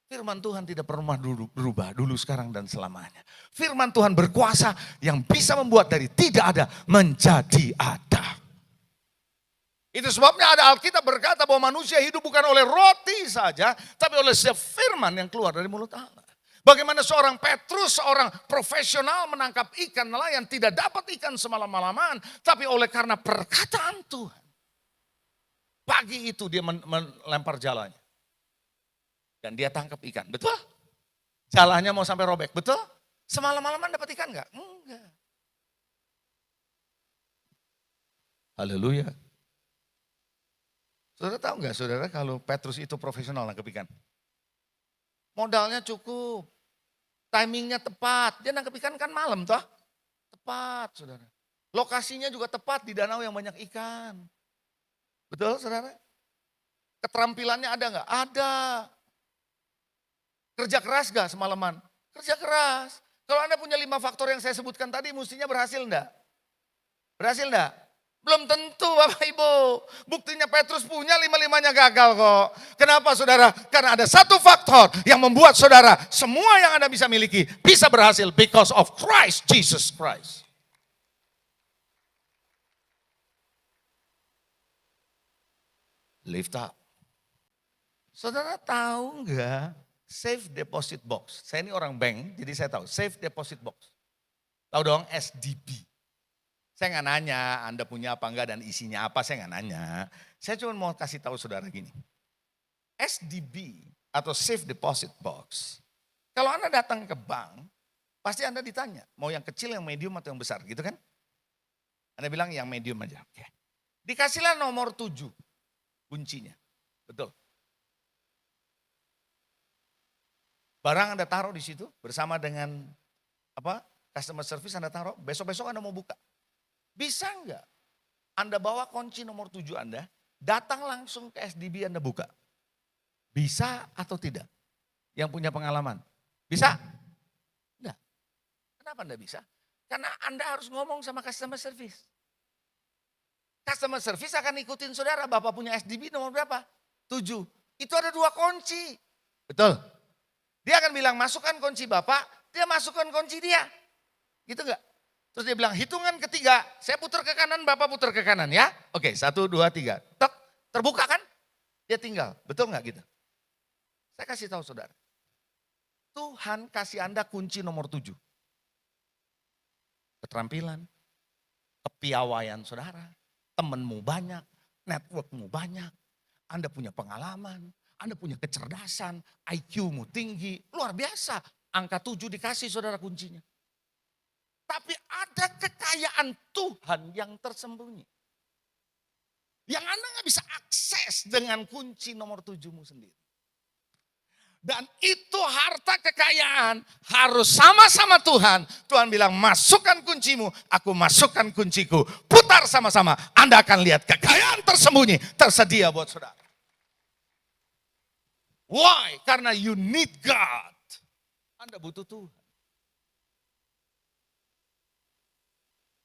Firman Tuhan tidak pernah berubah dulu, sekarang, dan selamanya. Firman Tuhan berkuasa yang bisa membuat dari tidak ada menjadi ada. Itu sebabnya ada Alkitab berkata bahwa manusia hidup bukan oleh roti saja, tapi oleh setiap firman yang keluar dari mulut Allah. Bagaimana seorang Petrus, seorang profesional menangkap ikan, nelayan tidak dapat ikan semalam-malaman, tapi oleh karena perkataan Tuhan. Pagi itu dia melempar jalannya. Dan dia tangkap ikan, betul? Jalannya mau sampai robek, betul? Semalam-malaman dapat ikan enggak? Enggak. Haleluya. Saudara tahu enggak saudara kalau Petrus itu profesional nangkep ikan? Modalnya cukup, timingnya tepat, dia nangkep ikan kan malam toh? Tepat saudara. Lokasinya juga tepat di danau yang banyak ikan. Betul saudara? Keterampilannya ada enggak? Ada. Kerja keras gak semalaman? Kerja keras. Kalau Anda punya 5 faktor yang saya sebutkan tadi, mestinya berhasil enggak? Berhasil enggak? Belum tentu Bapak Ibu. Buktinya Petrus punya 5-5-nya gagal kok. Kenapa saudara? Karena ada satu faktor yang membuat saudara semua yang Anda bisa miliki bisa berhasil. Because of Christ, Jesus Christ. Lift up. Saudara tahu enggak? Safe deposit box. Saya ini orang bank, jadi saya tahu. Safe deposit box. Tahu dong SDB. Saya nggak nanya Anda punya apa enggak dan isinya apa, saya nggak nanya. Saya cuma mau kasih tahu saudara gini. SDB atau Safe Deposit Box. Kalau Anda datang ke bank, pasti Anda ditanya, mau yang kecil, yang medium atau yang besar gitu kan? Anda bilang yang medium aja. Oke. Dikasihlah nomor 7 kuncinya. Betul. Barang Anda taruh di situ bersama dengan customer service Anda taruh, besok-besok Anda mau buka. Bisa enggak Anda bawa kunci nomor 7 Anda, datang langsung ke SDB Anda buka? Bisa atau tidak? Yang punya pengalaman. Bisa? Enggak. Kenapa Anda bisa? Karena Anda harus ngomong sama customer service. Customer service akan ikutin saudara, Bapak punya SDB nomor berapa? 7. Itu ada 2 kunci. Betul? Dia akan bilang masukkan kunci Bapak, dia masukkan kunci dia. Gitu enggak? Terus dia bilang hitungan ketiga, saya putar ke kanan, Bapak putar ke kanan ya. Oke 1, 2, 3. Tek, terbuka kan? Dia tinggal, betul enggak gitu? Saya kasih tahu saudara. Tuhan kasih Anda kunci nomor 7. keterampilan, kepiawaian saudara, temanmu banyak, networkmu banyak, Anda punya pengalaman, Anda punya kecerdasan, IQ-mu tinggi, luar biasa. Angka 7 dikasih saudara kuncinya. Tapi ada kekayaan Tuhan yang tersembunyi. Yang Anda nggak bisa akses dengan kunci nomor 7-mu sendiri. Dan itu harta kekayaan harus sama-sama Tuhan. Tuhan bilang masukkan kuncimu, aku masukkan kunciku. Putar sama-sama, Anda akan lihat kekayaan tersembunyi tersedia buat saudara. Why? Karena you need God. Anda butuh Tuhan.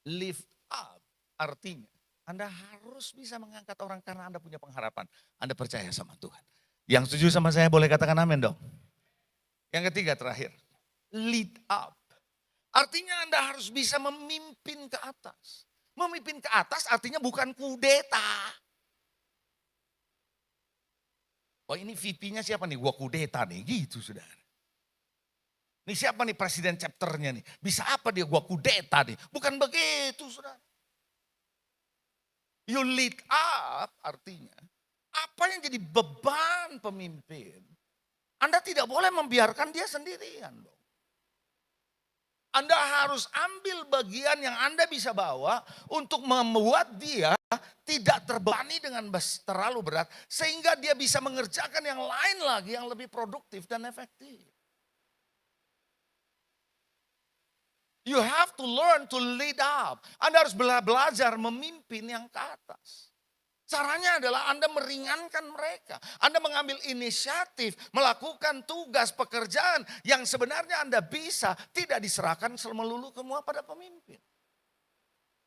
Lift up artinya Anda harus bisa mengangkat orang karena Anda punya pengharapan. Anda percaya sama Tuhan. Yang setuju sama saya boleh katakan amin dong. Yang ketiga terakhir, lead up. Artinya Anda harus bisa memimpin ke atas. Memimpin ke atas artinya bukan kudeta. Oh ini VP-nya siapa nih? Gua kudeta nih, gitu saudara. Ini siapa nih presiden chapternya nih? Bisa apa dia gua kudeta nih? Bukan begitu saudara. You lead up artinya apa yang jadi beban pemimpin. Anda tidak boleh membiarkan dia sendirian dong. Anda harus ambil bagian yang Anda bisa bawa untuk membuat dia tidak terbebani dengan terlalu berat. Sehingga dia bisa mengerjakan yang lain lagi yang lebih produktif dan efektif. You have to learn to lead up. Anda harus belajar memimpin yang ke atas. Caranya adalah Anda meringankan mereka. Anda mengambil inisiatif, melakukan tugas pekerjaan yang sebenarnya Anda bisa tidak diserahkan melulu semua pada pemimpin.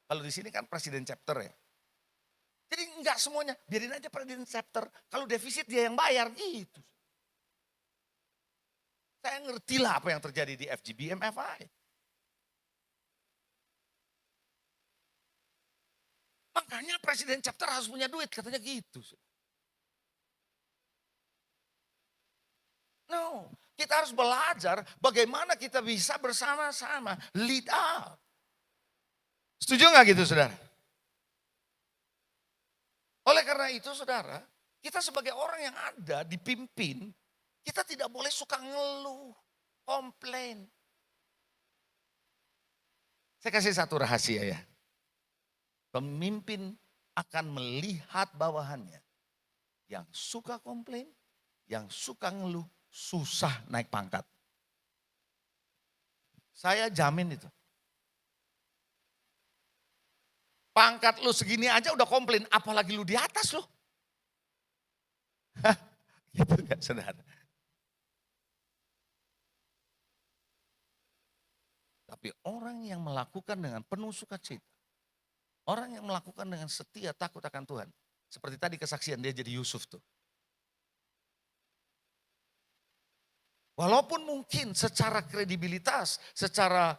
Kalau di sini kan presiden chapter ya. Jadi enggak semuanya, biarin aja presiden chapter. Kalau defisit dia yang bayar gitu. Saya ngerti lah apa yang terjadi di FGB MFI. Makanya presiden chapter harus punya duit, katanya gitu. No, kita harus belajar bagaimana kita bisa bersama-sama lead up. Setuju nggak gitu saudara? Oleh karena itu saudara, kita sebagai orang yang ada dipimpin, kita tidak boleh suka ngeluh, komplain. Saya kasih satu rahasia ya. Pemimpin akan melihat bawahannya. Yang suka komplain, yang suka ngeluh, susah naik pangkat. Saya jamin itu. Pangkat lu segini aja udah komplain, apalagi lu di atas lu. Gitu gak saudara? Tapi orang yang melakukan dengan penuh sukacita, orang yang melakukan dengan setia takut akan Tuhan. Seperti tadi kesaksian dia jadi Yusuf tuh. Walaupun mungkin secara kredibilitas, secara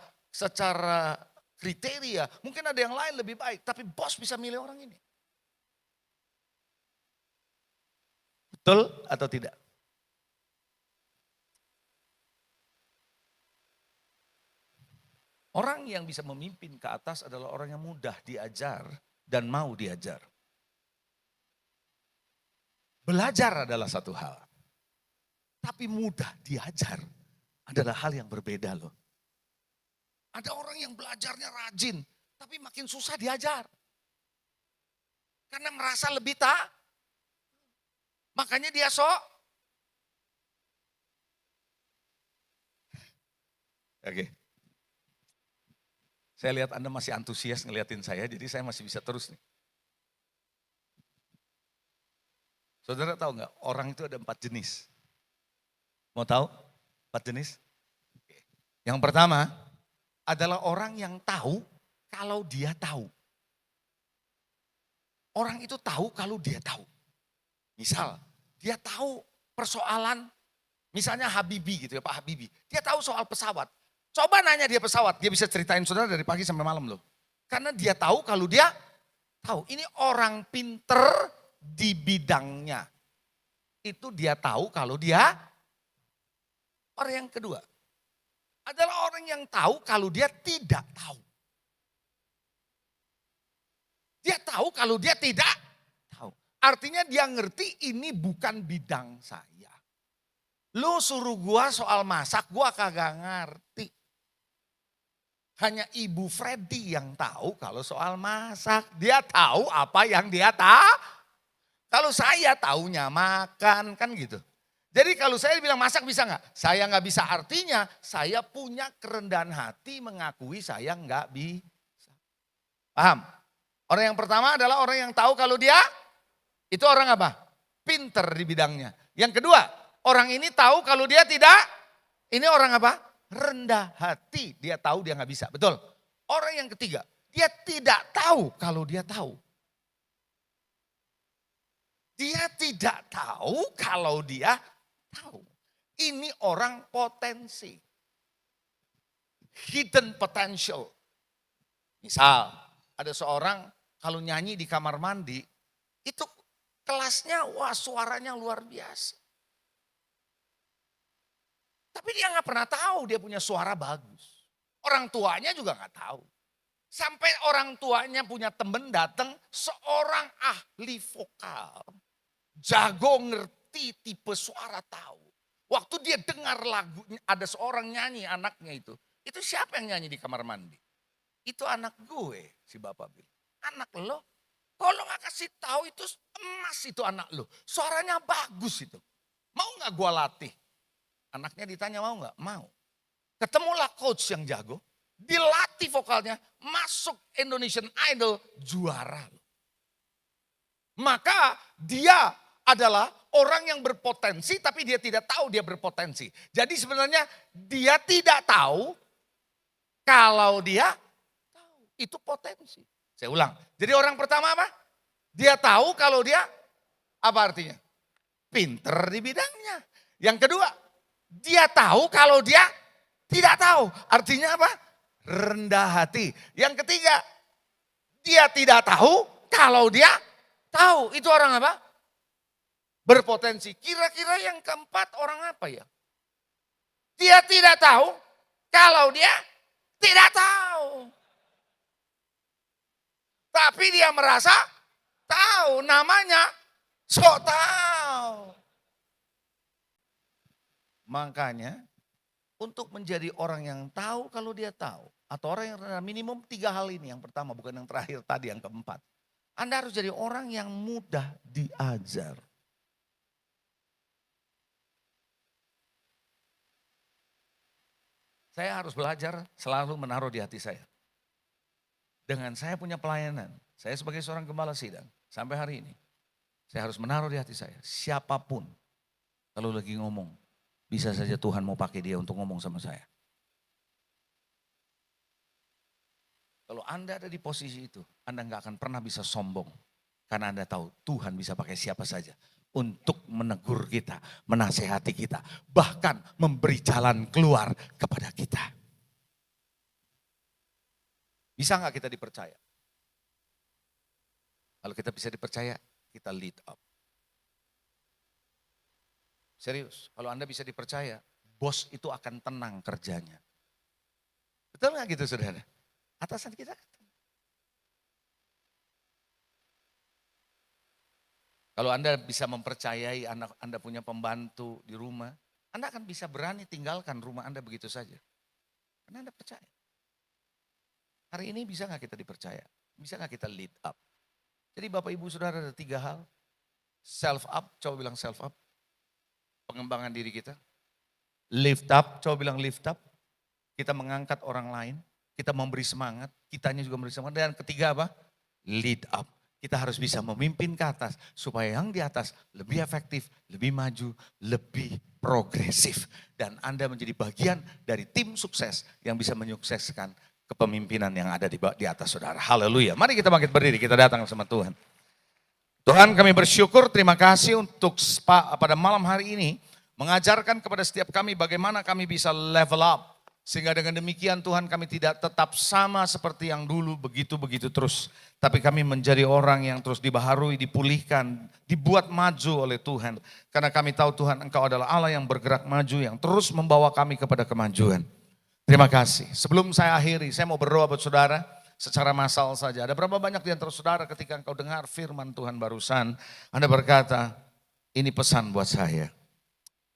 kriteria, mungkin ada yang lain lebih baik. Tapi bos bisa milih orang ini. Betul atau tidak? Orang yang bisa memimpin ke atas adalah orang yang mudah diajar dan mau diajar. Belajar adalah satu hal. Tapi mudah diajar adalah hal yang berbeda loh. Ada orang yang belajarnya rajin, tapi makin susah diajar. Karena merasa lebih tak. Makanya dia sok. Oke. Saya lihat Anda masih antusias ngeliatin saya, jadi saya masih bisa terus nih. Saudara tahu nggak, orang itu ada 4 jenis. Mau tahu 4 jenis? Yang pertama adalah orang yang tahu kalau dia tahu. Orang itu tahu kalau dia tahu. Misal, dia tahu persoalan, misalnya Habibie gitu ya, Pak Habibie. Dia tahu soal pesawat. Coba nanya dia pesawat, dia bisa ceritain saudara dari pagi sampai malam loh. Karena dia tahu kalau dia tahu. Ini orang pinter di bidangnya. Itu dia tahu kalau dia. Orang yang kedua adalah orang yang tahu kalau dia tidak tahu. tahu kalau dia tidak tahu. Artinya dia ngerti ini bukan bidang saya. Lu suruh gua soal masak, gua kagak ngerti. Hanya Ibu Freddy yang tahu kalau soal masak. Dia tahu apa yang dia tahu. Kalau saya taunya makan, kan gitu. Jadi kalau saya bilang masak bisa nggak? Saya nggak bisa, artinya saya punya kerendahan hati mengakui saya nggak bisa. Paham? Orang yang pertama adalah orang yang tahu kalau dia, itu orang apa? Pinter di bidangnya. Yang kedua, orang ini tahu kalau dia tidak, ini orang apa? Rendah hati, dia tahu dia nggak bisa, betul. Orang yang ketiga, dia tidak tahu kalau dia tahu. Dia tidak tahu kalau dia tahu. Ini orang potensi. Hidden potential. Misal, ada seorang kalau nyanyi di kamar mandi, itu kelasnya, wah suaranya luar biasa. Tapi dia nggak pernah tahu dia punya suara bagus. Orang tuanya juga nggak tahu. Sampai orang tuanya punya temen datang, seorang ahli vokal. Jago ngerti tipe suara tahu. Waktu dia dengar lagunya, ada seorang nyanyi anaknya itu. Itu siapa yang nyanyi di kamar mandi? Itu anak gue, si bapak bilang. Anak lo? Kalau nggak kasih tahu itu emas itu anak lo. Suaranya bagus itu. Mau nggak gue latih? Anaknya ditanya mau nggak? Mau. Ketemulah coach yang jago, dilatih vokalnya, masuk Indonesian Idol, juara. Maka dia adalah orang yang berpotensi tapi dia tidak tahu dia berpotensi. Jadi sebenarnya dia tidak tahu kalau dia tahu. Itu potensi. Saya ulang. Jadi orang pertama apa? Dia tahu kalau dia, apa artinya? Pinter di bidangnya. Yang kedua, dia tahu kalau dia tidak tahu. Artinya apa? Rendah hati. Yang ketiga, dia tidak tahu kalau dia tahu. Itu orang apa? Berpotensi. Kira-kira yang keempat orang apa ya? Dia tidak tahu kalau dia tidak tahu. Tapi dia merasa tahu, namanya sok tahu. Makanya untuk menjadi orang yang tahu kalau dia tahu. Atau orang yang rendah, minimum 3 hal ini. Yang pertama, bukan yang terakhir tadi, yang keempat. Anda harus jadi orang yang mudah diajar. Saya harus belajar selalu menaruh di hati saya. Dengan saya punya pelayanan, saya sebagai seorang gembala sidang, sampai hari ini, saya harus menaruh di hati saya, siapapun kalau lagi ngomong, bisa saja Tuhan mau pakai dia untuk ngomong sama saya. Kalau Anda ada di posisi itu, Anda nggak akan pernah bisa sombong. Karena Anda tahu Tuhan bisa pakai siapa saja untuk menegur kita, menasehati kita, bahkan memberi jalan keluar kepada kita. Bisa nggak kita dipercaya? Kalau kita bisa dipercaya, kita lead up. Serius, kalau Anda bisa dipercaya, bos itu akan tenang kerjanya. Betul nggak gitu saudara? Atasan kita. Kalau Anda bisa mempercayai Anda punya pembantu di rumah, Anda akan bisa berani tinggalkan rumah Anda begitu saja. Karena Anda percaya. Hari ini bisa nggak kita dipercaya? Bisa nggak kita lead up? Jadi Bapak Ibu Saudara ada 3 hal. Self up, coba bilang self up. Pengembangan diri kita. Lift up, coba bilang lift up. Kita mengangkat orang lain. Kita memberi semangat. Kitanya juga memberi semangat. Dan ketiga apa? Lead up. Kita harus bisa memimpin ke atas. Supaya yang di atas lebih efektif, lebih maju, lebih progresif. Dan Anda menjadi bagian dari tim sukses yang bisa menyukseskan kepemimpinan yang ada di atas saudara. Haleluya. Mari kita bangkit berdiri, kita datang sama Tuhan. Tuhan kami bersyukur, terima kasih untuk pada malam hari ini mengajarkan kepada setiap kami bagaimana kami bisa level up. Sehingga dengan demikian Tuhan kami tidak tetap sama seperti yang dulu begitu-begitu terus. Tapi kami menjadi orang yang terus dibaharui, dipulihkan, dibuat maju oleh Tuhan. Karena kami tahu Tuhan Engkau adalah Allah yang bergerak maju, yang terus membawa kami kepada kemajuan. Terima kasih. Sebelum saya akhiri, saya mau berdoa buat saudara. secara massal saja. Ada berapa banyak di antara saudara ketika engkau dengar firman Tuhan barusan, Anda berkata, ini pesan buat saya.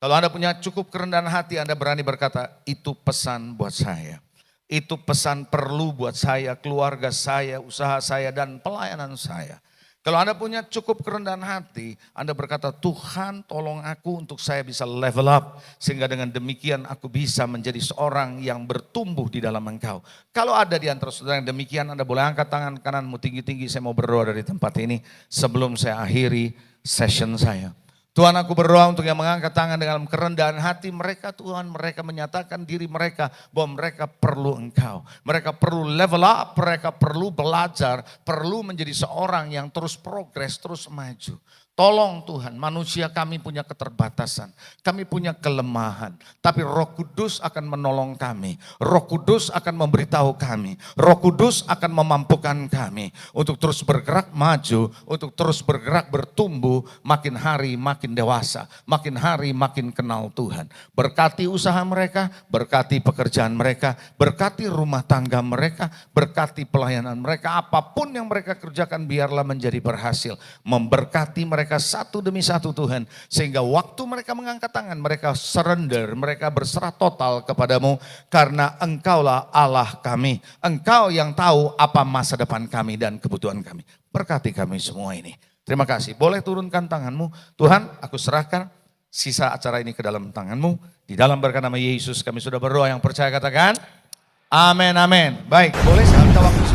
Kalau Anda punya cukup kerendahan hati, Anda berani berkata, itu pesan buat saya. Itu pesan perlu buat saya, keluarga saya, usaha saya, dan pelayanan saya. Kalau Anda punya cukup kerendahan hati, Anda berkata, Tuhan tolong aku untuk saya bisa level up. Sehingga dengan demikian aku bisa menjadi seorang yang bertumbuh di dalam Engkau. Kalau ada di antara saudara yang demikian, Anda boleh angkat tangan kananmu tinggi-tinggi. Saya mau berdoa dari tempat ini sebelum saya akhiri session saya. Tuhan, aku berdoa untuk yang mengangkat tangan dengan kerendahan hati mereka, Tuhan, mereka menyatakan diri mereka bahwa mereka perlu Engkau. Mereka perlu level up, mereka perlu belajar, perlu menjadi seorang yang terus progres, terus maju. Tolong Tuhan, manusia kami punya keterbatasan, kami punya kelemahan, tapi Roh Kudus akan menolong kami. Roh Kudus akan memberitahu kami, Roh Kudus akan memampukan kami untuk terus bergerak maju, untuk terus bergerak bertumbuh, makin hari makin dewasa, makin hari makin kenal Tuhan. Berkati usaha mereka, berkati pekerjaan mereka, berkati rumah tangga mereka, berkati pelayanan mereka, apapun yang mereka kerjakan biarlah menjadi berhasil. Memberkati mereka satu demi satu Tuhan, sehingga waktu mereka mengangkat tangan, mereka surrender, mereka berserah total kepadamu, karena Engkaulah Allah kami. Engkau yang tahu apa masa depan kami dan kebutuhan kami. Berkati kami semua ini. Terima kasih. Boleh turunkan tanganmu. Tuhan, aku serahkan sisa acara ini ke dalam tanganmu. Di dalam berkat nama Yesus kami sudah berdoa, yang percaya katakan amin, amin. Baik, boleh saya minta waktu